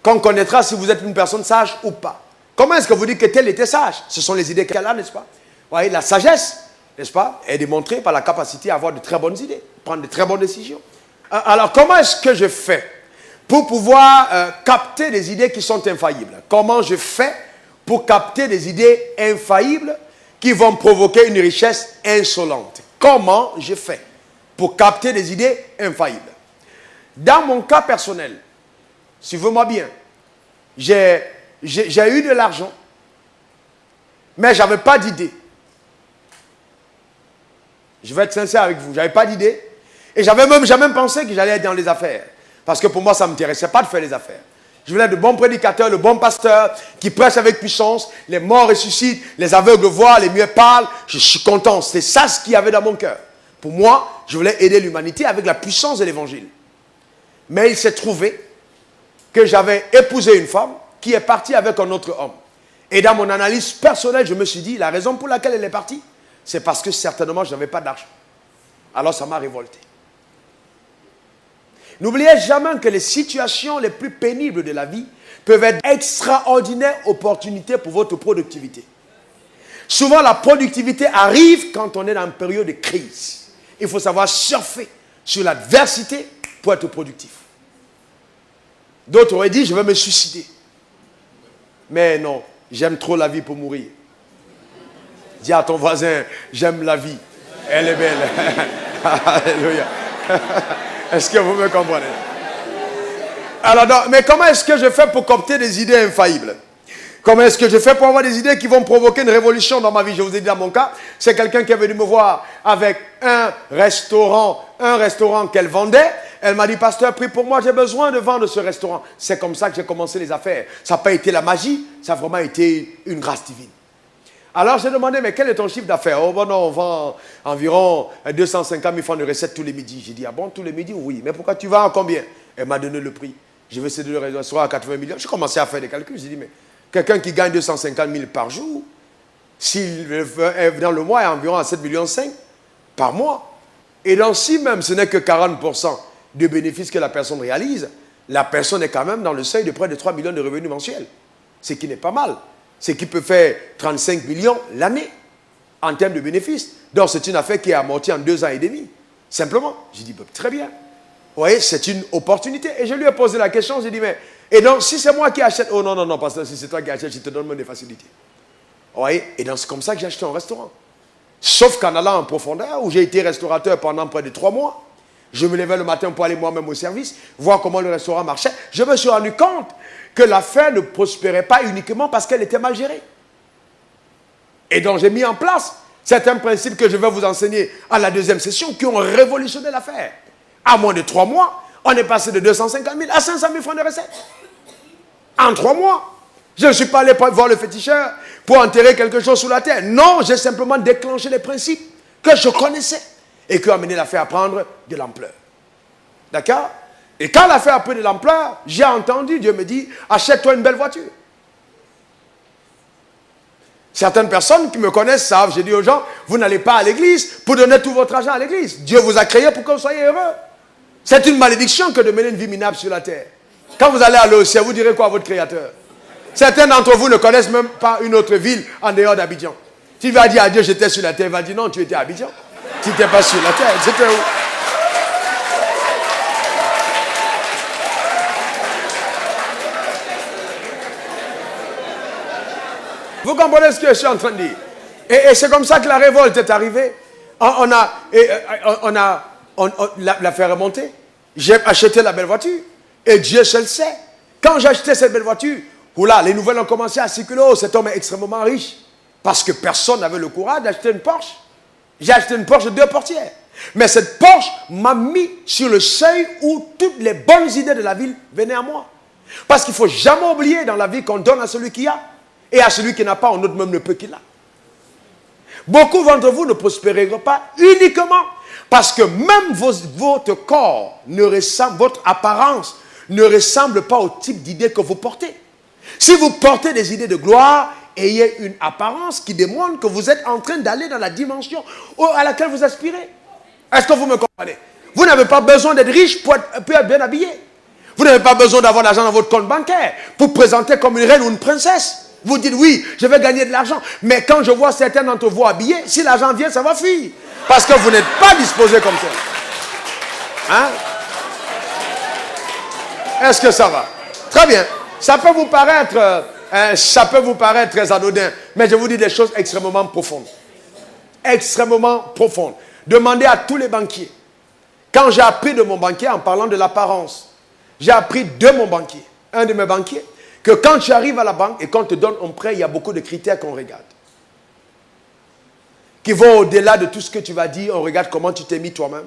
[SPEAKER 1] qu'on connaîtra si vous êtes une personne sage ou pas. Comment est-ce que vous dites que tel était sage? Ce sont les idées qu'elle a, n'est-ce pas? Vous voyez, la sagesse, n'est-ce pas, est démontrée par la capacité à avoir de très bonnes idées, prendre de très bonnes décisions. Alors, comment est-ce que je fais pour pouvoir capter des idées qui sont infaillibles? Comment je fais pour capter des idées infaillibles qui vont provoquer une richesse insolente? Comment je fais pour capter des idées infaillibles? Dans mon cas personnel, suivez-moi bien, j'ai eu de l'argent, mais je n'avais pas d'idée. Je vais être sincère avec vous, je n'avais pas d'idée. Et j'avais même jamais pensé que j'allais être dans les affaires. Parce que pour moi, ça ne m'intéressait pas de faire les affaires. Je voulais être de bons prédicateurs, de bons pasteurs, qui prêchent avec puissance, les morts ressuscitent, les aveugles voient, les muets parlent. Je suis content, c'est ça ce qu'il y avait dans mon cœur. Pour moi, je voulais aider l'humanité avec la puissance de l'évangile. Mais il s'est trouvé que j'avais épousé une femme qui est partie avec un autre homme. Et dans mon analyse personnelle, je me suis dit, la raison pour laquelle elle est partie, c'est parce que certainement je n'avais pas d'argent. Alors ça m'a révolté. N'oubliez jamais que les situations les plus pénibles de la vie peuvent être d'extraordinaires opportunités pour votre productivité. Souvent, la productivité arrive quand on est dans une période de crise. Il faut savoir surfer sur l'adversité pour être productif. D'autres auraient dit, je vais me suicider. Mais non, j'aime trop la vie pour mourir. Dis à ton voisin, j'aime la vie. Elle est belle. Alléluia. Est-ce que vous me comprenez? Alors, non, mais comment est-ce que je fais pour copter des idées infaillibles? Comment est-ce que je fais pour avoir des idées qui vont provoquer une révolution dans ma vie? Je vous ai dit dans mon cas, c'est quelqu'un qui est venu me voir avec un restaurant qu'elle vendait. Elle m'a dit, pasteur, prie pour moi, j'ai besoin de vendre ce restaurant. C'est comme ça que j'ai commencé les affaires. Ça n'a pas été la magie, ça a vraiment été une grâce divine. Alors j'ai demandé, mais quel est ton chiffre d'affaires? Oh bon non, on vend environ 250 000 francs de recettes tous les midis. J'ai dit, ah bon, tous les midis? Oui, mais pourquoi tu vends à combien? Elle m'a donné le prix. Je vais céder le restaurant à 80 millions. J'ai commencé à faire des calculs. J'ai dit, mais quelqu'un qui gagne 250 000 par jour, s'il dans le mois, est environ à 7,5 millions par mois. Et donc, si même ce n'est que 40% de bénéfices que la personne réalise, la personne est quand même dans le seuil de près de 3 millions de revenus mensuels. Ce qui n'est pas mal. Ce qui peut faire 35 millions l'année en termes de bénéfices. Donc, c'est une affaire qui est amortie en 2 ans et demi. Simplement. J'ai dit, très bien. Vous voyez, c'est une opportunité. Et je lui ai posé la question, j'ai dit, mais... Et donc, si c'est moi qui achète... Oh non, non, non, pasteur, si c'est toi qui achètes, je te donne même des facilités. Vous voyez? Et donc, c'est comme ça que j'ai acheté un restaurant. Sauf qu'en allant en profondeur, où j'ai été restaurateur pendant près de 3 mois, je me levais le matin pour aller moi-même au service, voir comment le restaurant marchait. Je me suis rendu compte que l'affaire ne prospérait pas uniquement parce qu'elle était mal gérée. Et donc, j'ai mis en place certains principes que je vais vous enseigner à la deuxième session qui ont révolutionné l'affaire. À moins de 3 mois, on est passé de 250 000 à 500 000 francs de recettes. En 3 mois. Je ne suis pas allé voir le féticheur pour enterrer quelque chose sous la terre. Non, j'ai simplement déclenché les principes que je connaissais et qui ont amené l'affaire à prendre de l'ampleur. D'accord? Et quand l'affaire a pris de l'ampleur, j'ai entendu, Dieu me dit, achète-toi une belle voiture. Certaines personnes qui me connaissent savent, j'ai dit aux gens, vous n'allez pas à l'église pour donner tout votre argent à l'église. Dieu vous a créé pour que vous soyez heureux. C'est une malédiction que de mener une vie minable sur la terre. Quand vous allez à l'océan, vous direz quoi à votre créateur? Certains d'entre vous ne connaissent même pas une autre ville en dehors d'Abidjan. Tu vas dire à Dieu, j'étais sur la terre, il va dire non, tu étais à Abidjan. Tu n'étais pas sur la terre, c'était où? Vous comprenez ce que je suis en train de dire? Et c'est comme ça que la révolte est arrivée. L'affaire est montée. J'ai acheté la belle voiture. Et Dieu seul sait. Quand j'ai acheté cette belle voiture, oula, les nouvelles ont commencé à circuler. Oh, cet homme est extrêmement riche. Parce que personne n'avait le courage d'acheter une Porsche. J'ai acheté une Porsche de 2 portières. Mais cette Porsche m'a mis sur le seuil où toutes les bonnes idées de la ville venaient à moi. Parce qu'il ne faut jamais oublier dans la vie qu'on donne à celui qui a. Et à celui qui n'a pas, on autre même le peu qu'il a. Beaucoup d'entre vous ne prospéreront pas uniquement parce que même votre corps ne ressemble, votre apparence ne ressemble pas au type d'idées que vous portez. Si vous portez des idées de gloire, ayez une apparence qui démontre que vous êtes en train d'aller dans la dimension à laquelle vous aspirez. Est-ce que vous me comprenez? Vous n'avez pas besoin d'être riche pour être bien habillé. Vous n'avez pas besoin d'avoir l'argent dans votre compte bancaire pour présenter comme une reine ou une princesse. Vous dites oui, je vais gagner de l'argent. Mais quand je vois certains d'entre vous habillés, si l'argent vient, ça va fuir. Parce que vous n'êtes pas disposé comme ça. Hein? Est-ce que ça va? Très bien. Ça peut vous paraître très anodin, mais je vous dis des choses extrêmement profondes. Extrêmement profondes. Demandez à tous les banquiers. Quand j'ai appris de mon banquier, en parlant de l'apparence, j'ai appris de mon banquier, un de mes banquiers, que quand tu arrives à la banque et qu'on te donne un prêt, il y a beaucoup de critères qu'on regarde. Qui vont au-delà de tout ce que tu vas dire. On regarde comment tu t'es mis toi-même.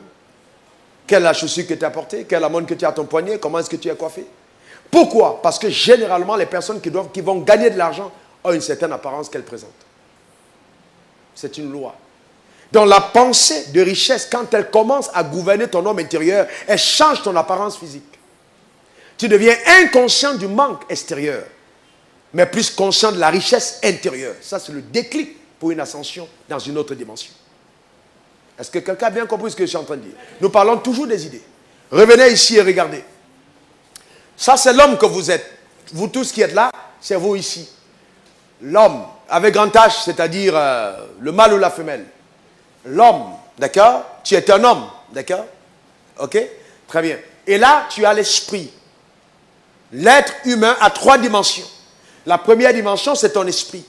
[SPEAKER 1] Quelle est la chaussure que tu as portée, quelle est la montre que tu as à ton poignet, comment est-ce que tu es coiffé. Pourquoi? Parce que généralement, les personnes qui vont gagner de l'argent ont une certaine apparence qu'elles présentent. C'est une loi. Donc la pensée de richesse, quand elle commence à gouverner ton homme intérieur, elle change ton apparence physique. Tu deviens inconscient du manque extérieur, mais plus conscient de la richesse intérieure. Ça, c'est le déclic pour une ascension dans une autre dimension. Est-ce que quelqu'un a bien compris ce que je suis en train de dire? Nous parlons toujours des idées. Revenez ici et regardez. Ça, c'est l'homme que vous êtes. Vous tous qui êtes là, c'est vous ici. L'homme avec grand H, c'est-à-dire le mâle ou la femelle. L'homme, d'accord? Tu es un homme, d'accord? Ok? Très bien. Et là, tu as l'esprit. L'être humain a 3 dimensions. La première dimension, c'est ton esprit.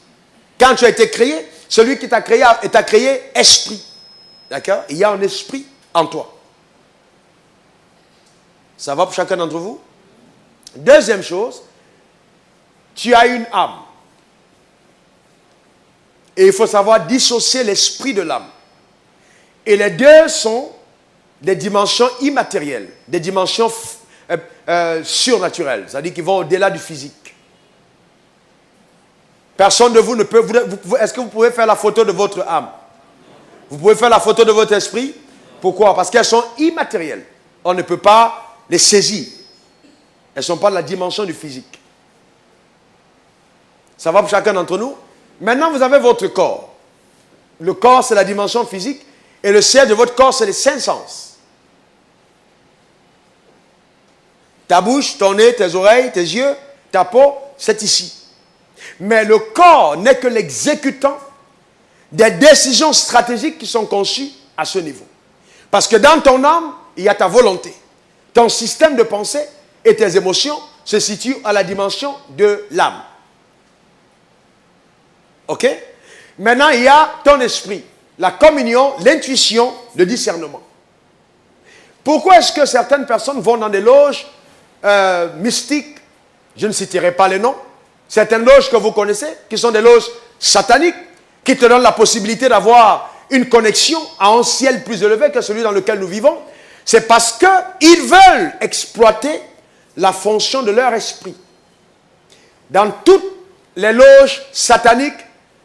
[SPEAKER 1] Quand tu as été créé, celui qui t'a créé esprit. D'accord? Il y a un esprit en toi. Ça va pour chacun d'entre vous? Deuxième chose, tu as une âme. Et il faut savoir dissocier l'esprit de l'âme. Et les deux sont des dimensions immatérielles, des dimensions surnaturelles, c'est-à-dire qui vont au-delà du physique. Personne de vous ne peut... Est-ce que vous pouvez faire la photo de votre âme? Vous pouvez faire la photo de votre esprit? Pourquoi? Parce qu'elles sont immatérielles. On ne peut pas les saisir. Elles ne sont pas de la dimension du physique. Ça va pour chacun d'entre nous? Maintenant, vous avez votre corps. Le corps, c'est la dimension physique. Et le siège de votre corps, c'est les 5 sens. Ta bouche, ton nez, tes oreilles, tes yeux, ta peau, c'est ici. Mais le corps n'est que l'exécutant des décisions stratégiques qui sont conçues à ce niveau. Parce que dans ton âme, il y a ta volonté. Ton système de pensée et tes émotions se situent à la dimension de l'âme. Ok? Maintenant, il y a ton esprit, la communion, l'intuition, le discernement. Pourquoi est-ce que certaines personnes vont dans des loges mystiques? Je ne citerai pas les noms. Certaines loges que vous connaissez, qui sont des loges sataniques, qui te donnent la possibilité d'avoir une connexion à un ciel plus élevé que celui dans lequel nous vivons. C'est parce qu'ils veulent exploiter la fonction de leur esprit. Dans toutes les loges sataniques,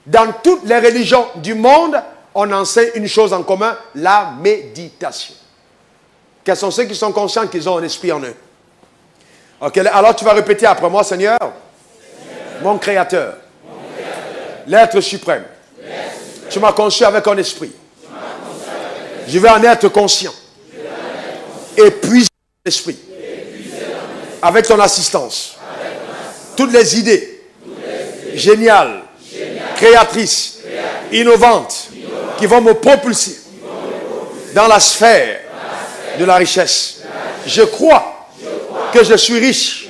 [SPEAKER 1] dans toutes les religions du monde, on enseigne une chose en commun, la méditation. Quels sont ceux qui sont conscients qu'ils ont un esprit en eux? Ok, alors tu vas répéter après moi, Seigneur, mon Créateur, l'être suprême. Tu m'as conçu avec un esprit. Je vais en être conscient. Épuiser l'esprit. Avec ton assistance. Toutes les idées géniales, créatrices, innovantes, qui vont me propulser dans la sphère de la richesse. Je crois que je suis riche.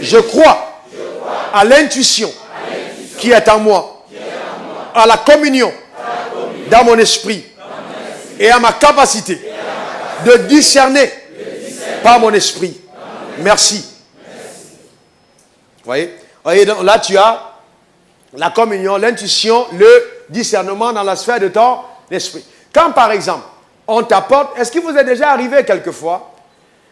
[SPEAKER 1] Je crois à l'intuition qui est en moi, à la communion dans mon esprit et à ma capacité de discerner par mon esprit. Merci. Vous voyez, donc là tu as la communion, l'intuition, le discernement dans la sphère de ton esprit. Quand par exemple, on t'apporte, est-ce qu'il vous est déjà arrivé quelquefois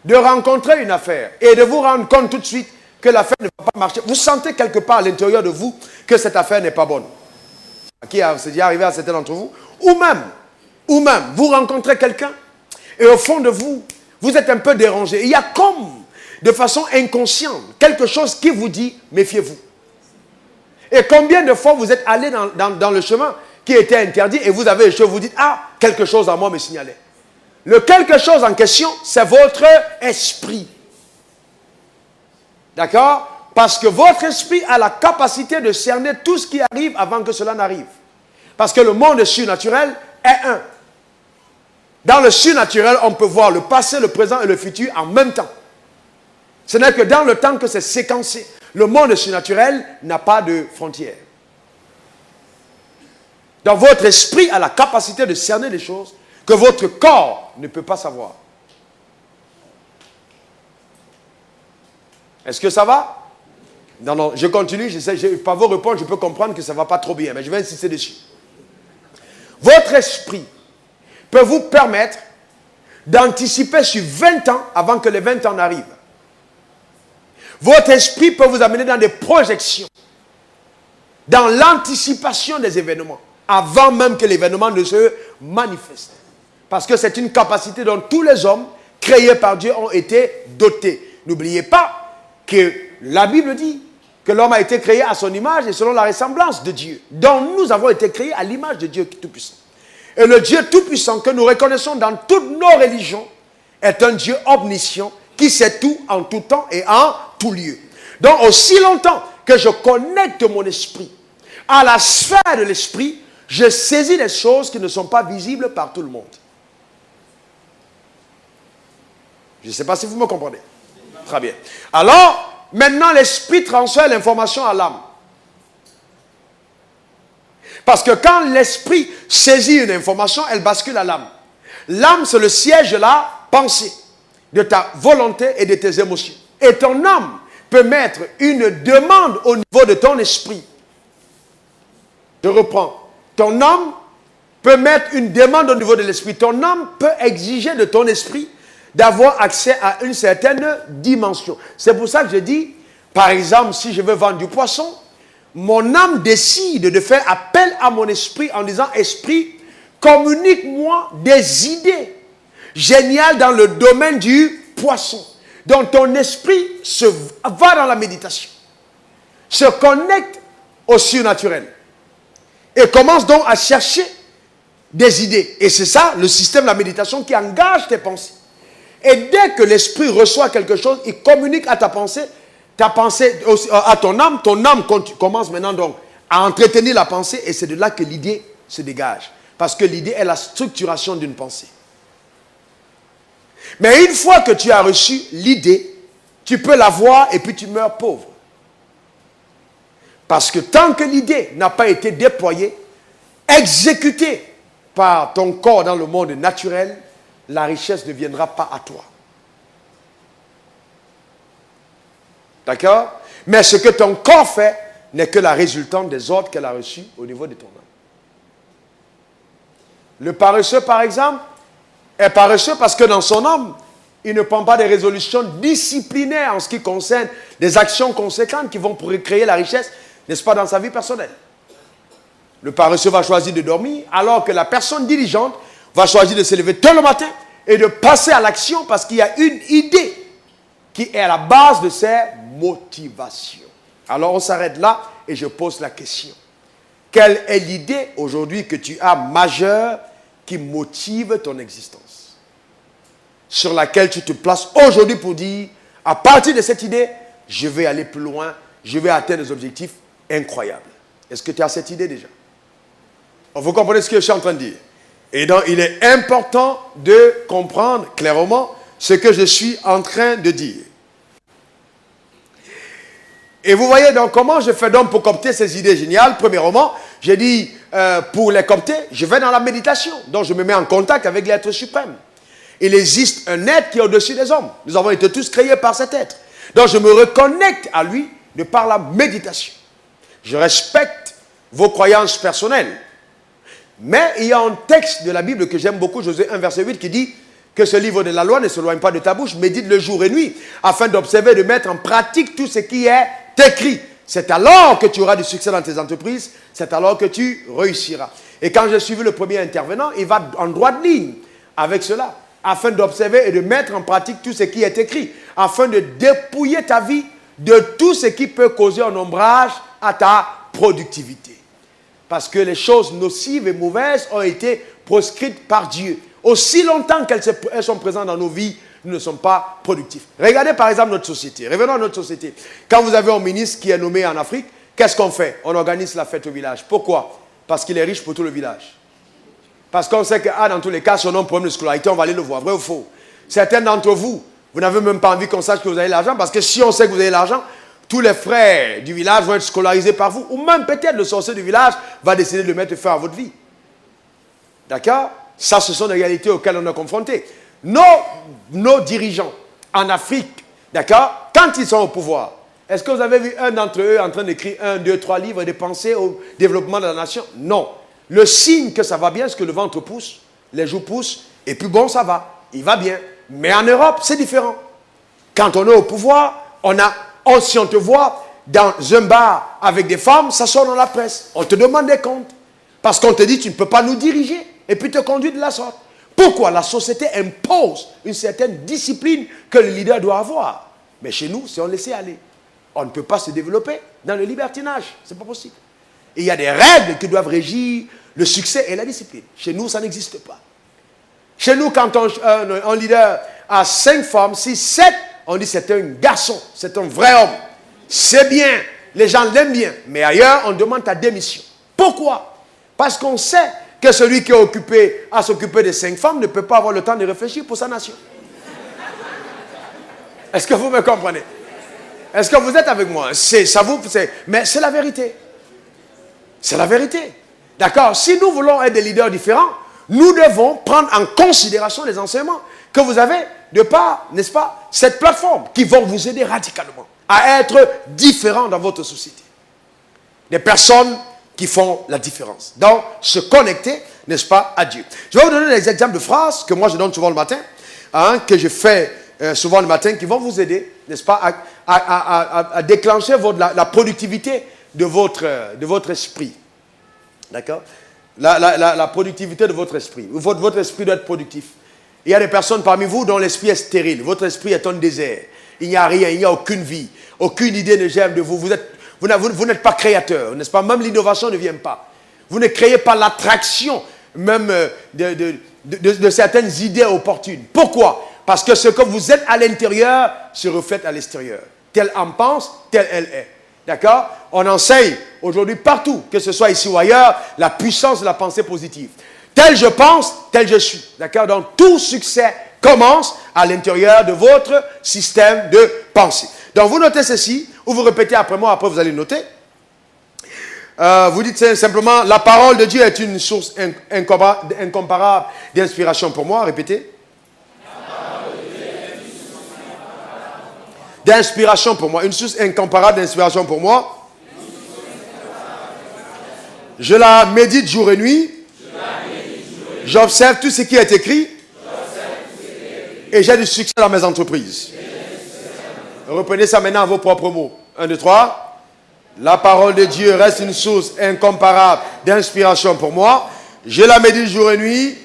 [SPEAKER 1] de rencontrer une affaire et de vous rendre compte tout de suite que l'affaire ne va pas marcher? Vous sentez quelque part à l'intérieur de vous que cette affaire n'est pas bonne. Qui c'est déjà arrivé à certains d'entre vous? Ou même, vous rencontrez quelqu'un et au fond de vous, vous êtes un peu dérangé. Il y a comme, de façon inconsciente, quelque chose qui vous dit, méfiez-vous. Et combien de fois vous êtes allé dans le chemin qui était interdit et vous avez échoué, vous dites, ah, quelque chose en moi me signalait. Le quelque chose en question, c'est votre esprit. D'accord? Parce que votre esprit a la capacité de cerner tout ce qui arrive avant que cela n'arrive. Parce que le monde surnaturel est un. Dans le surnaturel, on peut voir le passé, le présent et le futur en même temps. Ce n'est que dans le temps que c'est séquencé. Le monde surnaturel n'a pas de frontières. Donc votre esprit a la capacité de cerner des choses que votre corps ne peut pas savoir. Est-ce que ça va? Non, je continue, par vos réponses, je peux comprendre que ça ne va pas trop bien, mais je vais insister dessus. Votre esprit peut vous permettre d'anticiper sur 20 ans avant que les 20 ans n'arrivent. Votre esprit peut vous amener dans des projections, dans l'anticipation des événements, avant même que l'événement ne se manifeste. Parce que c'est une capacité dont tous les hommes créés par Dieu ont été dotés. N'oubliez pas que la Bible dit que l'homme a été créé à son image et selon la ressemblance de Dieu. Donc nous avons été créés à l'image de Dieu Tout-Puissant. Et le Dieu Tout-Puissant que nous reconnaissons dans toutes nos religions est un Dieu omniscient qui sait tout en tout temps et en tout lieu. Donc aussi longtemps que je connecte mon esprit À la sphère de l'esprit, je saisis des choses qui ne sont pas visibles par tout le monde. Je ne sais pas si vous me comprenez. Très bien. Alors, maintenant, l'esprit transfère l'information à l'âme. Parce que quand l'esprit saisit une information, elle bascule à l'âme. L'âme, c'est le siège de la pensée, de ta volonté et de tes émotions. Et ton âme peut mettre une demande au niveau de ton esprit. Je reprends. Ton âme peut mettre une demande au niveau de l'esprit. Ton âme peut exiger de ton esprit d'avoir accès à une certaine dimension. C'est pour ça que je dis, par exemple, si je veux vendre du poisson, mon âme décide de faire appel à mon esprit en disant, esprit, communique-moi des idées géniales dans le domaine du poisson. Donc ton esprit va dans la méditation, se connecte au surnaturel et commence donc à chercher des idées. Et c'est ça, le système de la méditation qui engage tes pensées. Et dès que l'esprit reçoit quelque chose, il communique à ta pensée à ton âme commence maintenant donc à entretenir la pensée et c'est de là que l'idée se dégage. Parce que l'idée est la structuration d'une pensée. Mais une fois que tu as reçu l'idée, tu peux la voir et puis tu meurs pauvre. Parce que tant que l'idée n'a pas été déployée, exécutée par ton corps dans le monde naturel, la richesse ne viendra pas à toi. D'accord? Mais ce que ton corps fait n'est que la résultante des ordres qu'elle a reçus au niveau de ton âme. Le paresseux, par exemple, est paresseux parce que dans son âme, il ne prend pas des résolutions disciplinaires en ce qui concerne des actions conséquentes qui vont pour créer la richesse, n'est-ce pas, dans sa vie personnelle. Le paresseux va choisir de dormir, alors que la personne diligente va choisir de se lever tôt le matin et de passer à l'action parce qu'il y a une idée qui est à la base de ses motivations. Alors on s'arrête là et je pose la question. Quelle est l'idée aujourd'hui que tu as majeure qui motive ton existence? Sur laquelle tu te places aujourd'hui pour dire, à partir de cette idée, je vais aller plus loin, je vais atteindre des objectifs incroyables. Est-ce que tu as cette idée déjà? Vous comprenez ce que je suis en train de dire? Et donc, il est important de comprendre clairement ce que je suis en train de dire. Et vous voyez donc comment je fais donc pour copter ces idées géniales. Premièrement, j'ai dit, pour les copter, je vais dans la méditation. Donc, je me mets en contact avec l'être suprême. Il existe un être qui est au-dessus des hommes. Nous avons été tous créés par cet être. Donc, je me reconnecte à lui de par la méditation. Je respecte vos croyances personnelles. Mais il y a un texte de la Bible que j'aime beaucoup, Josué 1, verset 8, qui dit que ce livre de la loi ne s'éloigne pas de ta bouche, médite le jour et nuit, afin d'observer et de mettre en pratique tout ce qui est écrit. C'est alors que tu auras du succès dans tes entreprises, c'est alors que tu réussiras. Et quand j'ai suivi le premier intervenant, il va en droite ligne avec cela, afin d'observer et de mettre en pratique tout ce qui est écrit, afin de dépouiller ta vie de tout ce qui peut causer un ombrage à ta productivité. Parce que les choses nocives et mauvaises ont été proscrites par Dieu. Aussi longtemps qu'elles sont présentes dans nos vies, nous ne sommes pas productifs. Regardez par exemple notre société. Revenons à notre société. Quand vous avez un ministre qui est nommé en Afrique, qu'est-ce qu'on fait? On organise la fête au village. Pourquoi? Parce qu'il est riche pour tout le village. Parce qu'on sait que, dans tous les cas, si on a un problème de scolarité, on va aller le voir. Vrai ou faux? Certains d'entre vous, vous n'avez même pas envie qu'on sache que vous avez l'argent, parce que si on sait que vous avez l'argent, tous les frères du village vont être scolarisés par vous. Ou même peut-être le sorcier du village va décider de mettre fin à votre vie. D'accord? Ça, ce sont des réalités auxquelles on est confronté. Nos dirigeants en Afrique, d'accord, quand ils sont au pouvoir, est-ce que vous avez vu un d'entre eux en train d'écrire 1, 2, 3 livres de pensée au développement de la nation? Non. Le signe que ça va bien, c'est que le ventre pousse, les joues poussent, et puis bon, ça va. Il va bien. Mais en Europe, c'est différent. Quand on est au pouvoir, si on te voit dans un bar avec des femmes, ça sort dans la presse. On te demande des comptes. Parce qu'on te dit, tu ne peux pas nous diriger. Et puis te conduire de la sorte. Pourquoi? La société impose une certaine discipline que le leader doit avoir. Mais chez nous, c'est on laissé aller. On ne peut pas se développer dans le libertinage. Ce n'est pas possible. Et il y a des règles qui doivent régir le succès et la discipline. Chez nous, ça n'existe pas. Chez nous, quand un leader a 5 femmes, 6, 7, on dit c'est un garçon, c'est un vrai homme. C'est bien. les gens l'aiment bien. Mais ailleurs, on demande ta démission. Pourquoi? Parce qu'on sait que celui qui est occupé à s'occuper de 5 femmes ne peut pas avoir le temps de réfléchir pour sa nation. Est-ce que vous me comprenez? Est-ce que vous êtes avec moi? Mais c'est la vérité. C'est la vérité. D'accord? Si nous voulons être des leaders différents, nous devons prendre en considération les enseignements que vous avez de par, n'est-ce pas, cette plateforme qui vont vous aider radicalement à être différents dans votre société. Des personnes qui font la différence. Donc, se connecter, n'est-ce pas, à Dieu. Je vais vous donner des exemples de phrases que moi je donne souvent le matin, que je fais souvent le matin, qui vont vous aider, n'est-ce pas, à déclencher la productivité de votre esprit. D'accord? La productivité de votre esprit. Votre esprit doit être productif. Il y a des personnes parmi vous dont l'esprit est stérile. Votre esprit est un désert. Il n'y a rien, il n'y a aucune vie. Aucune idée ne germe de vous. Vous n'êtes pas créateur, n'est-ce pas? Même l'innovation ne vient pas. Vous ne créez pas l'attraction même de certaines idées opportunes. Pourquoi? Parce que ce que vous êtes à l'intérieur se reflète à l'extérieur. Telle en pense, telle elle est. D'accord? On enseigne aujourd'hui partout, que ce soit ici ou ailleurs, la puissance de la pensée positive. Tel je pense, tel je suis. D'accord? Donc tout succès commence à l'intérieur de votre système de pensée. Donc vous notez ceci, ou vous répétez après moi, après vous allez noter. Vous dites simplement, la parole de Dieu est une source incomparable d'inspiration pour moi. Répétez. D'inspiration pour moi, une source incomparable d'inspiration pour moi. Je la médite jour et nuit. J'observe tout ce qui est écrit. Et j'ai du succès dans mes entreprises. Reprenez ça maintenant à vos propres mots. 1, 2, 3. La parole de Dieu reste une source incomparable d'inspiration pour moi. Je la médite jour et nuit.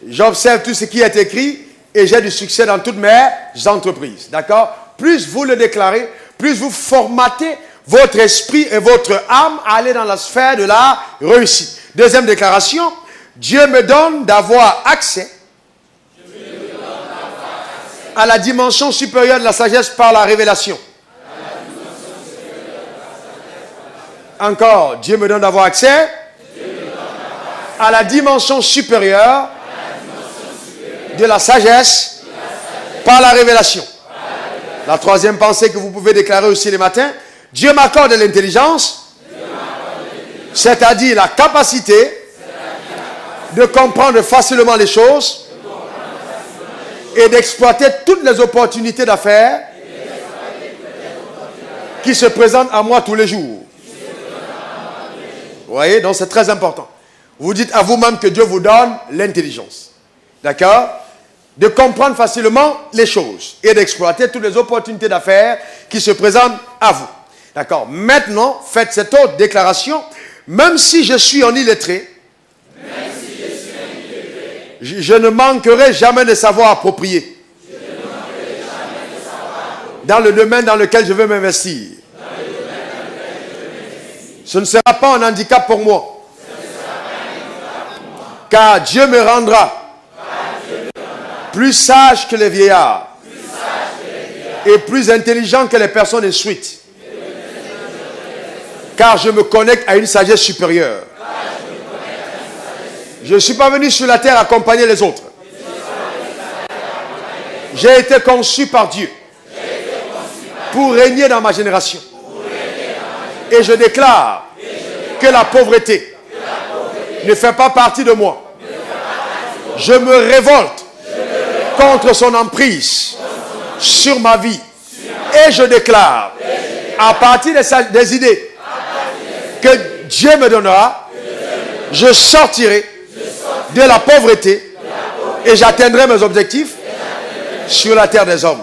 [SPEAKER 1] J'observe tout ce qui est écrit. Et j'ai du succès dans toutes mes entreprises. D'accord? Plus vous le déclarez, plus vous formatez votre esprit et votre âme à aller dans la sphère de la réussite. Deuxième déclaration, Dieu me donne d'avoir accès à la dimension supérieure de la sagesse par la révélation. Encore, Dieu me donne d'avoir accès à la dimension supérieure de la sagesse par la révélation. La troisième pensée que vous pouvez déclarer aussi les matins, Dieu m'accorde l'intelligence, c'est-à-dire la capacité de comprendre facilement les choses et d'exploiter toutes les opportunités d'affaires qui se présentent à moi tous les jours. Vous voyez, donc c'est très important. Vous dites à vous-même que Dieu vous donne l'intelligence. D'accord? De comprendre facilement les choses et d'exploiter toutes les opportunités d'affaires qui se présentent à vous. D'accord? Maintenant, faites cette autre déclaration. Même si je suis en illettré, je ne manquerai jamais de savoir approprié dans le domaine dans lequel je veux m'investir. Ce ne sera pas un handicap pour moi. Car Dieu me rendra plus sage que les vieillards et plus intelligent que les personnes instruites. Car je me connecte à une sagesse supérieure. Je ne suis pas venu sur la terre accompagner les autres. J'ai été conçu par Dieu pour régner dans ma génération. Et je déclare que la pauvreté ne fait pas partie de moi. Je me révolte contre son emprise sur ma vie. Et je déclare, à partir des idées que Dieu me donnera, je sortirai de la pauvreté et j'atteindrai mes objectifs sur la terre des hommes.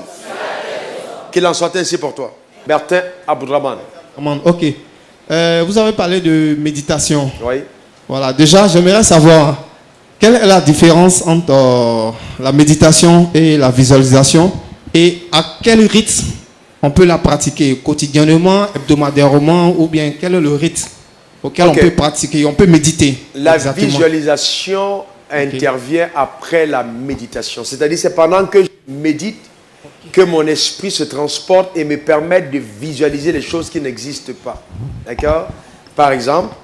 [SPEAKER 1] Qu'il en soit ainsi pour toi. Bertin Aboudraman.
[SPEAKER 3] Ok. Vous avez parlé de méditation.
[SPEAKER 1] Oui.
[SPEAKER 3] Voilà. Déjà, j'aimerais savoir quelle est la différence entre la méditation et la visualisation et à quel rythme on peut la pratiquer quotidiennement, hebdomadairement ou bien quel est le rythme auquel on peut pratiquer, on peut méditer.
[SPEAKER 1] La visualisation intervient après la méditation. C'est-à-dire c'est pendant que je médite que mon esprit se transporte et me permette de visualiser les choses qui n'existent pas. D'accord? Par exemple,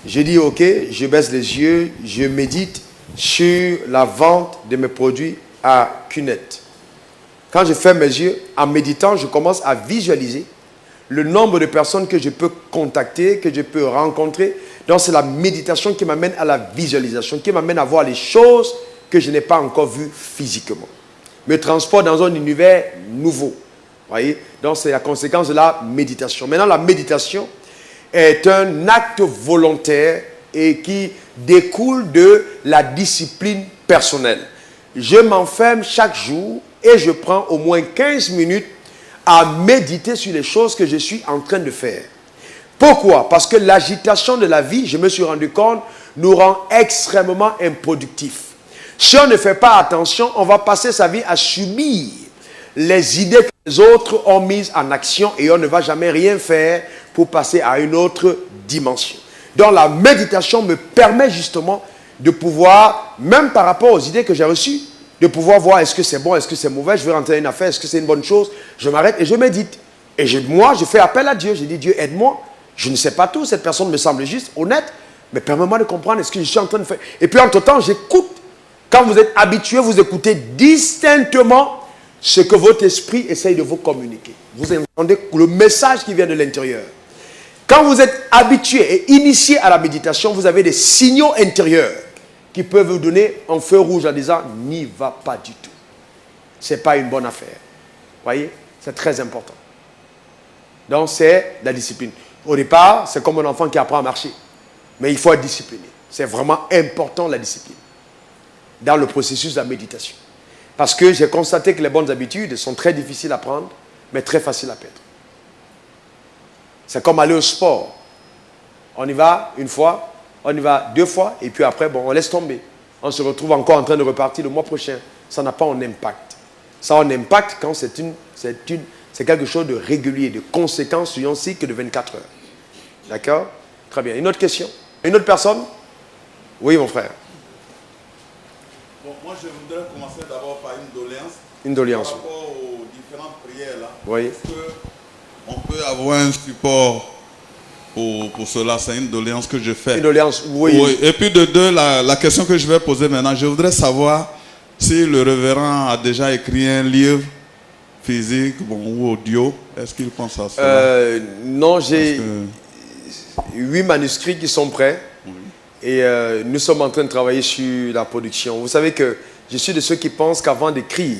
[SPEAKER 1] je dis, ok, je baisse les yeux, je médite sur la vente de mes produits à Cunette. Quand je ferme mes yeux, en méditant, je commence à visualiser le nombre de personnes que je peux contacter, que je peux rencontrer. Donc, c'est la méditation qui m'amène à la visualisation, qui m'amène à voir les choses que je n'ai pas encore vues physiquement. Me transporte dans un univers nouveau. Voyez? Donc, c'est la conséquence de la méditation. Maintenant, la méditation est un acte volontaire et qui découle de la discipline personnelle. Je m'enferme chaque jour et je prends au moins 15 minutes à méditer sur les choses que je suis en train de faire. Pourquoi? Parce que l'agitation de la vie, je me suis rendu compte, nous rend extrêmement improductifs. Si on ne fait pas attention, on va passer sa vie à subir les idées que les autres ont mises en action et on ne va jamais rien faire pour passer à une autre dimension. Donc la méditation me permet justement de pouvoir, même par rapport aux idées que j'ai reçues, de pouvoir voir est-ce que c'est bon, est-ce que c'est mauvais, je veux rentrer dans une affaire, est-ce que c'est une bonne chose, je m'arrête et je médite. Et moi, je fais appel à Dieu, je dis Dieu aide-moi, je ne sais pas tout, cette personne me semble juste, honnête, mais permets-moi de comprendre ce que je suis en train de faire. Et puis entre-temps, j'écoute. Quand vous êtes habitué, vous écoutez distinctement ce que votre esprit essaye de vous communiquer. Vous entendez le message qui vient de l'intérieur. Quand vous êtes habitué et initié à la méditation, vous avez des signaux intérieurs qui peuvent vous donner un feu rouge en disant « n'y va pas du tout ». Ce n'est pas une bonne affaire. Vous voyez? C'est très important. Donc, c'est la discipline. Au départ, c'est comme un enfant qui apprend à marcher. Mais il faut être discipliné. C'est vraiment important, la discipline, dans le processus de la méditation. Parce que j'ai constaté que les bonnes habitudes sont très difficiles à prendre, mais très faciles à perdre. C'est comme aller au sport. On y va une fois, on y va 2 fois, et puis après, bon, on laisse tomber. On se retrouve encore en train de repartir le mois prochain. Ça n'a pas un impact. Ça a un impact quand c'est quelque chose de régulier, de conséquence sur un cycle de 24 heures. D'accord? Très bien. Une autre question? Une autre personne? Oui, mon frère.
[SPEAKER 4] Bon, moi, je voudrais commencer d'abord par une doléance.
[SPEAKER 1] Une doléance.
[SPEAKER 4] Par rapport aux différentes prières, là.
[SPEAKER 1] Oui.
[SPEAKER 4] Est-ce qu'on peut avoir un support pour cela? C'est une doléance que je fais.
[SPEAKER 1] Une doléance, oui.
[SPEAKER 4] Oui. Et puis de deux, la question que je vais poser maintenant, je voudrais savoir si le révérend a déjà écrit un livre physique ou audio. Est-ce qu'il pense à cela?
[SPEAKER 1] Non, j'ai 8 manuscrits qui sont prêts.
[SPEAKER 4] Oui.
[SPEAKER 1] Et nous sommes en train de travailler sur la production. Vous savez que je suis de ceux qui pensent qu'avant d'écrire,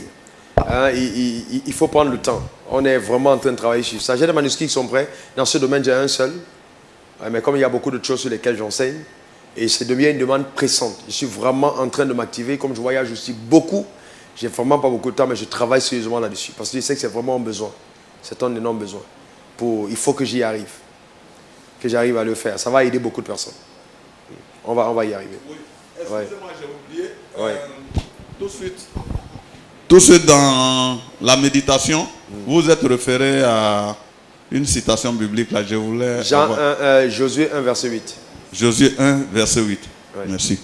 [SPEAKER 1] hein, il faut prendre le temps. On est vraiment en train de travailler sur ça. J'ai des manuscrits qui sont prêts. Dans ce domaine, j'ai un seul. Mais comme il y a beaucoup d'autres choses sur lesquelles j'enseigne, et c'est devient une demande pressante. Je suis vraiment en train de m'activer. Comme je voyage aussi beaucoup, j'ai vraiment pas beaucoup de temps, mais je travaille sérieusement là-dessus. Parce que je sais que c'est vraiment un besoin. C'est un énorme besoin. Il faut que j'y arrive. Que j'arrive à le faire. Ça va aider beaucoup de personnes. On va y arriver.
[SPEAKER 4] Oui. Excusez-moi, j'ai oublié.
[SPEAKER 1] Ouais.
[SPEAKER 4] Tout de suite dans la méditation, vous êtes référé à une citation biblique. Là, je voulais
[SPEAKER 1] Josué 1, verset 8.
[SPEAKER 4] Josué 1, verset 8.
[SPEAKER 1] Ouais.
[SPEAKER 4] Merci.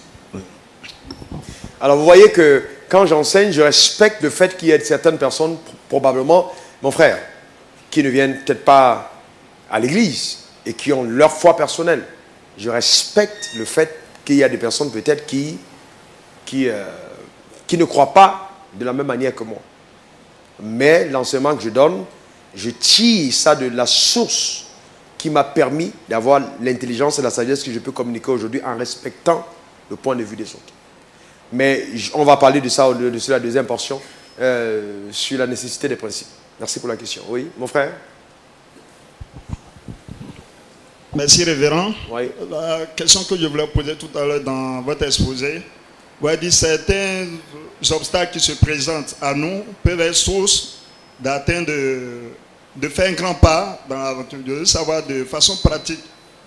[SPEAKER 1] Alors, vous voyez que quand j'enseigne, je respecte le fait qu'il y ait certaines personnes, probablement, mon frère, qui ne viennent peut-être pas à l'église et qui ont leur foi personnelle. Je respecte le fait qu'il y a des personnes peut-être qui ne croient pas de la même manière que moi. Mais l'enseignement que je donne, je tire ça de la source qui m'a permis d'avoir l'intelligence et la sagesse que je peux communiquer aujourd'hui en respectant le point de vue des autres. Mais on va parler de ça sur la deuxième portion, sur la nécessité des principes. Merci pour la question. Oui, mon frère?
[SPEAKER 5] Merci, révérend.
[SPEAKER 1] Oui.
[SPEAKER 5] La question que je voulais poser tout à l'heure dans votre exposé, vous avez dit certains obstacles qui se présentent à nous peuvent être source d'atteindre, de faire un grand pas dans l'aventure. Je veux savoir de façon pratique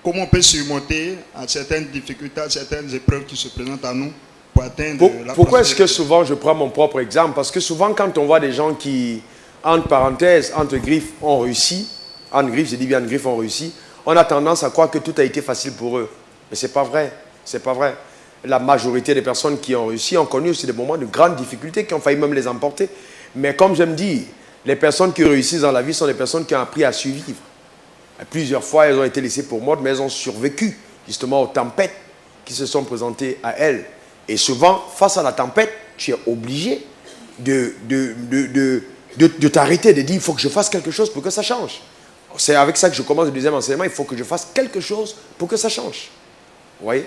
[SPEAKER 5] comment on peut surmonter à certaines difficultés, à certaines épreuves qui se présentent à nous pour atteindre la
[SPEAKER 1] Pourquoi est-ce que souvent je prends mon propre exemple? Parce que souvent quand on voit des gens qui, entre parenthèses, entre griffes, ont réussi, entre griffes, je dis bien entre griffes, ont réussi, on a tendance à croire que tout a été facile pour eux. Mais ce n'est pas vrai. C'est pas vrai. La majorité des personnes qui ont réussi ont connu aussi des moments de grandes difficultés qui ont failli même les emporter. Mais comme j'aime dire, Les personnes qui réussissent dans la vie sont les personnes qui ont appris à survivre. Plusieurs fois, elles ont été laissées pour mortes, mais elles ont survécu justement aux tempêtes qui se sont présentées à elles. Et souvent, face à la tempête, tu es obligé de t'arrêter, de dire il faut que je fasse quelque chose pour que ça change. C'est avec ça que je commence le deuxième enseignement, il faut que je fasse quelque chose pour que ça change. Vous voyez?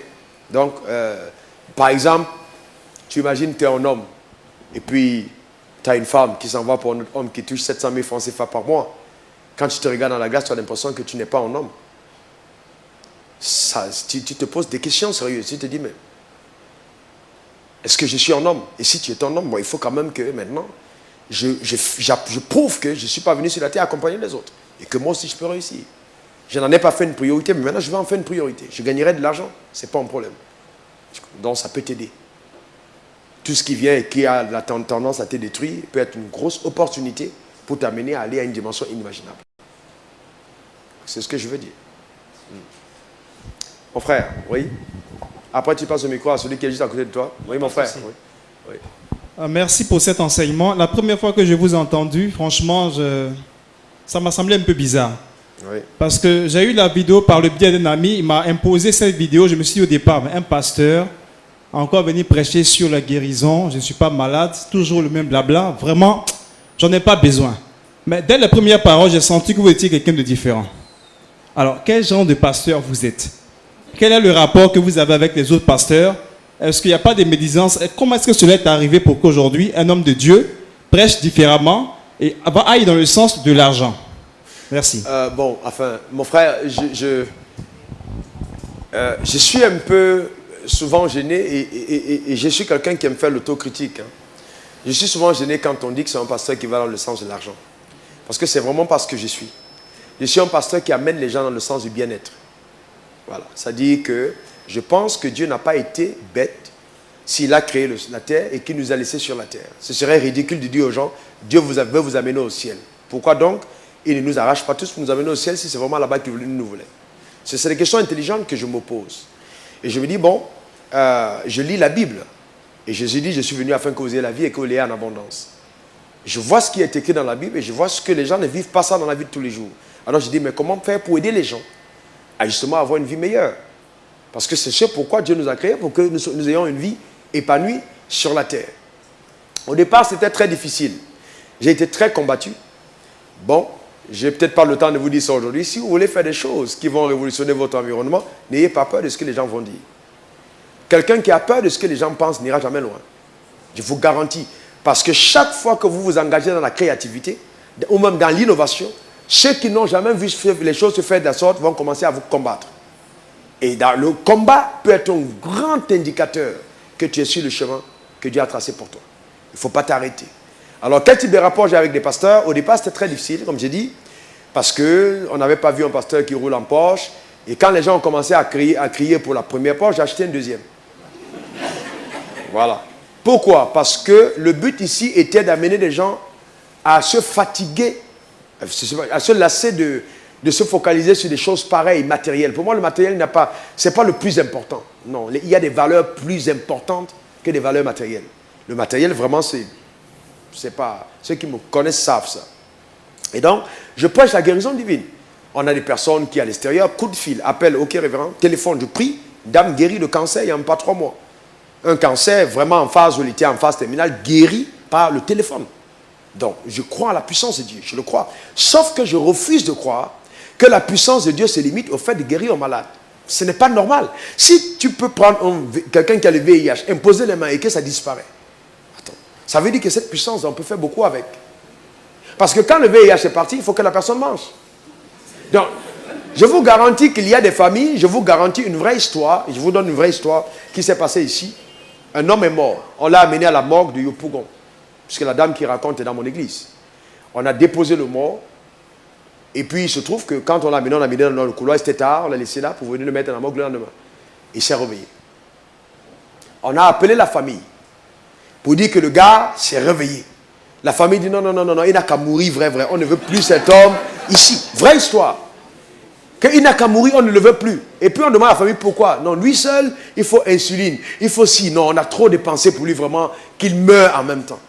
[SPEAKER 1] Donc, par exemple, tu imagines tu es un homme et puis tu as une femme qui s'en va pour un autre homme qui touche 700 000 francs CFA par mois. Quand tu te regardes dans la glace, tu as l'impression que tu n'es pas un homme. Ça, tu te poses des questions sérieuses. Tu te dis, mais est-ce que je suis un homme? Et si tu es un homme, bon, il faut quand même que maintenant, je prouve que je ne suis pas venu sur la terre accompagner les autres. Et que moi aussi, je peux réussir. Je n'en ai pas fait une priorité, mais maintenant, je vais en faire une priorité. Je gagnerai de l'argent, ce n'est pas un problème. Donc, ça peut t'aider. Tout ce qui vient et qui a la tendance à te détruire peut être une grosse opportunité pour t'amener à aller à une dimension inimaginable. C'est ce que je veux dire. Mon frère, oui. Après, tu passes au micro à celui qui est juste à côté de toi. Oui, mon frère. Oui. Oui.
[SPEAKER 6] Merci pour cet enseignement. La première fois que je vous ai entendu, franchement, ça m'a semblé un peu bizarre.
[SPEAKER 1] Oui.
[SPEAKER 6] Parce que j'ai eu la vidéo par le biais d'un ami. Il m'a imposé cette vidéo. Je me suis dit au départ, un pasteur a encore venu prêcher sur la guérison. Je ne suis pas malade. Toujours le même blabla. Vraiment, j'en ai pas besoin. Mais dès la première parole, j'ai senti que vous étiez quelqu'un de différent. Alors, quel genre de pasteur vous êtes? Quel est le rapport que vous avez avec les autres pasteurs? Est-ce qu'il n'y a pas de médisance? Comment est-ce que cela est arrivé pour qu'aujourd'hui, un homme de Dieu prêche différemment et aille dans le sens de l'argent? Merci.
[SPEAKER 1] Bon, enfin, mon frère, je suis un peu souvent gêné et je suis quelqu'un qui aime faire l'autocritique. Hein. Je suis souvent gêné quand on dit que c'est un pasteur qui va dans le sens de l'argent. Parce que c'est vraiment pas ce que je suis. Je suis un pasteur qui amène les gens dans le sens du bien-être. Voilà. C'est-à-dire que je pense que Dieu n'a pas été bête s'il a créé la terre et qu'il nous a laissés sur la terre. Ce serait ridicule de dire aux gens, Dieu veut vous amener au ciel. Pourquoi donc il ne nous arrache pas tous pour nous amener au ciel si c'est vraiment là-bas qu'il nous voulait? C'est des questions intelligentes que je me pose. Et je me dis, bon, je lis la Bible. Et Jésus dit, je suis venu afin que vous ayez la vie et que vous l'ayez en abondance. Je vois ce qui est écrit dans la Bible et je vois ce que les gens ne vivent pas ça dans la vie de tous les jours. Alors je dis, mais comment faire pour aider les gens à justement avoir une vie meilleure? Parce que c'est ce pourquoi Dieu nous a créés, pour que nous ayons une vie épanouie sur la terre. Au départ, c'était très difficile. J'ai été très combattu. Bon, je n'ai peut-être pas le temps de vous dire ça aujourd'hui. Si vous voulez faire des choses qui vont révolutionner votre environnement, n'ayez pas peur de ce que les gens vont dire. Quelqu'un qui a peur de ce que les gens pensent n'ira jamais loin. Je vous garantis. Parce que chaque fois que vous vous engagez dans la créativité, ou même dans l'innovation, ceux qui n'ont jamais vu les choses se faire de la sorte vont commencer à vous combattre. Et le combat peut être un grand indicateur que tu es sur le chemin que Dieu a tracé pour toi. Il ne faut pas t'arrêter. Alors, quel type de rapport j'ai avec des pasteurs? Au départ, c'était très difficile, comme j'ai dit, parce qu'on n'avait pas vu un pasteur qui roule en Porsche. Et quand les gens ont commencé à crier pour la première Porsche, j'ai acheté une deuxième. Voilà. Pourquoi? Parce que le but ici était d'amener les gens à se fatiguer, à se lasser de se focaliser sur des choses pareilles, matérielles. Pour moi, le matériel c'est pas le plus important. Non, il y a des valeurs plus importantes que des valeurs matérielles. Le matériel, vraiment, c'est pas... Ceux qui me connaissent savent ça. Et donc, je prêche la guérison divine. On a des personnes qui, à l'extérieur, coup de fil, appellent, ok, révérend, téléphone, je prie, dame guérie de cancer il n'y a même pas 3 mois. Un cancer vraiment en phase où il était en phase terminale, guéri par le téléphone. Donc, je crois à la puissance de Dieu, je le crois. Sauf que je refuse de croire que la puissance de Dieu se limite au fait de guérir un malade. Ce n'est pas normal. Si tu peux prendre quelqu'un qui a le VIH, imposer les mains et que ça disparaît, attends, ça veut dire que cette puissance, on peut faire beaucoup avec. Parce que quand le VIH est parti, il faut que la personne mange. Donc, je vous garantis qu'il y a des familles, je vous garantis une vraie histoire, je vous donne une vraie histoire qui s'est passée ici. Un homme est mort. On l'a amené à la morgue de Yopougon. Puisque la dame qui raconte est dans mon église. On a déposé le mort. Et puis il se trouve que quand on l'a amené dans le couloir, c'était tard, on l'a laissé là pour venir le mettre dans la morgue le lendemain. Il s'est réveillé. On a appelé la famille pour dire que le gars s'est réveillé. La famille dit non, il n'a qu'à mourir, vrai. On ne veut plus cet homme ici. Vraie histoire. Qu'il n'a qu'à mourir, on ne le veut plus. Et puis on demande à la famille pourquoi. Non, lui seul, il faut insuline. Il faut si. Non, on a trop dépensé pour lui vraiment qu'il meure en même temps.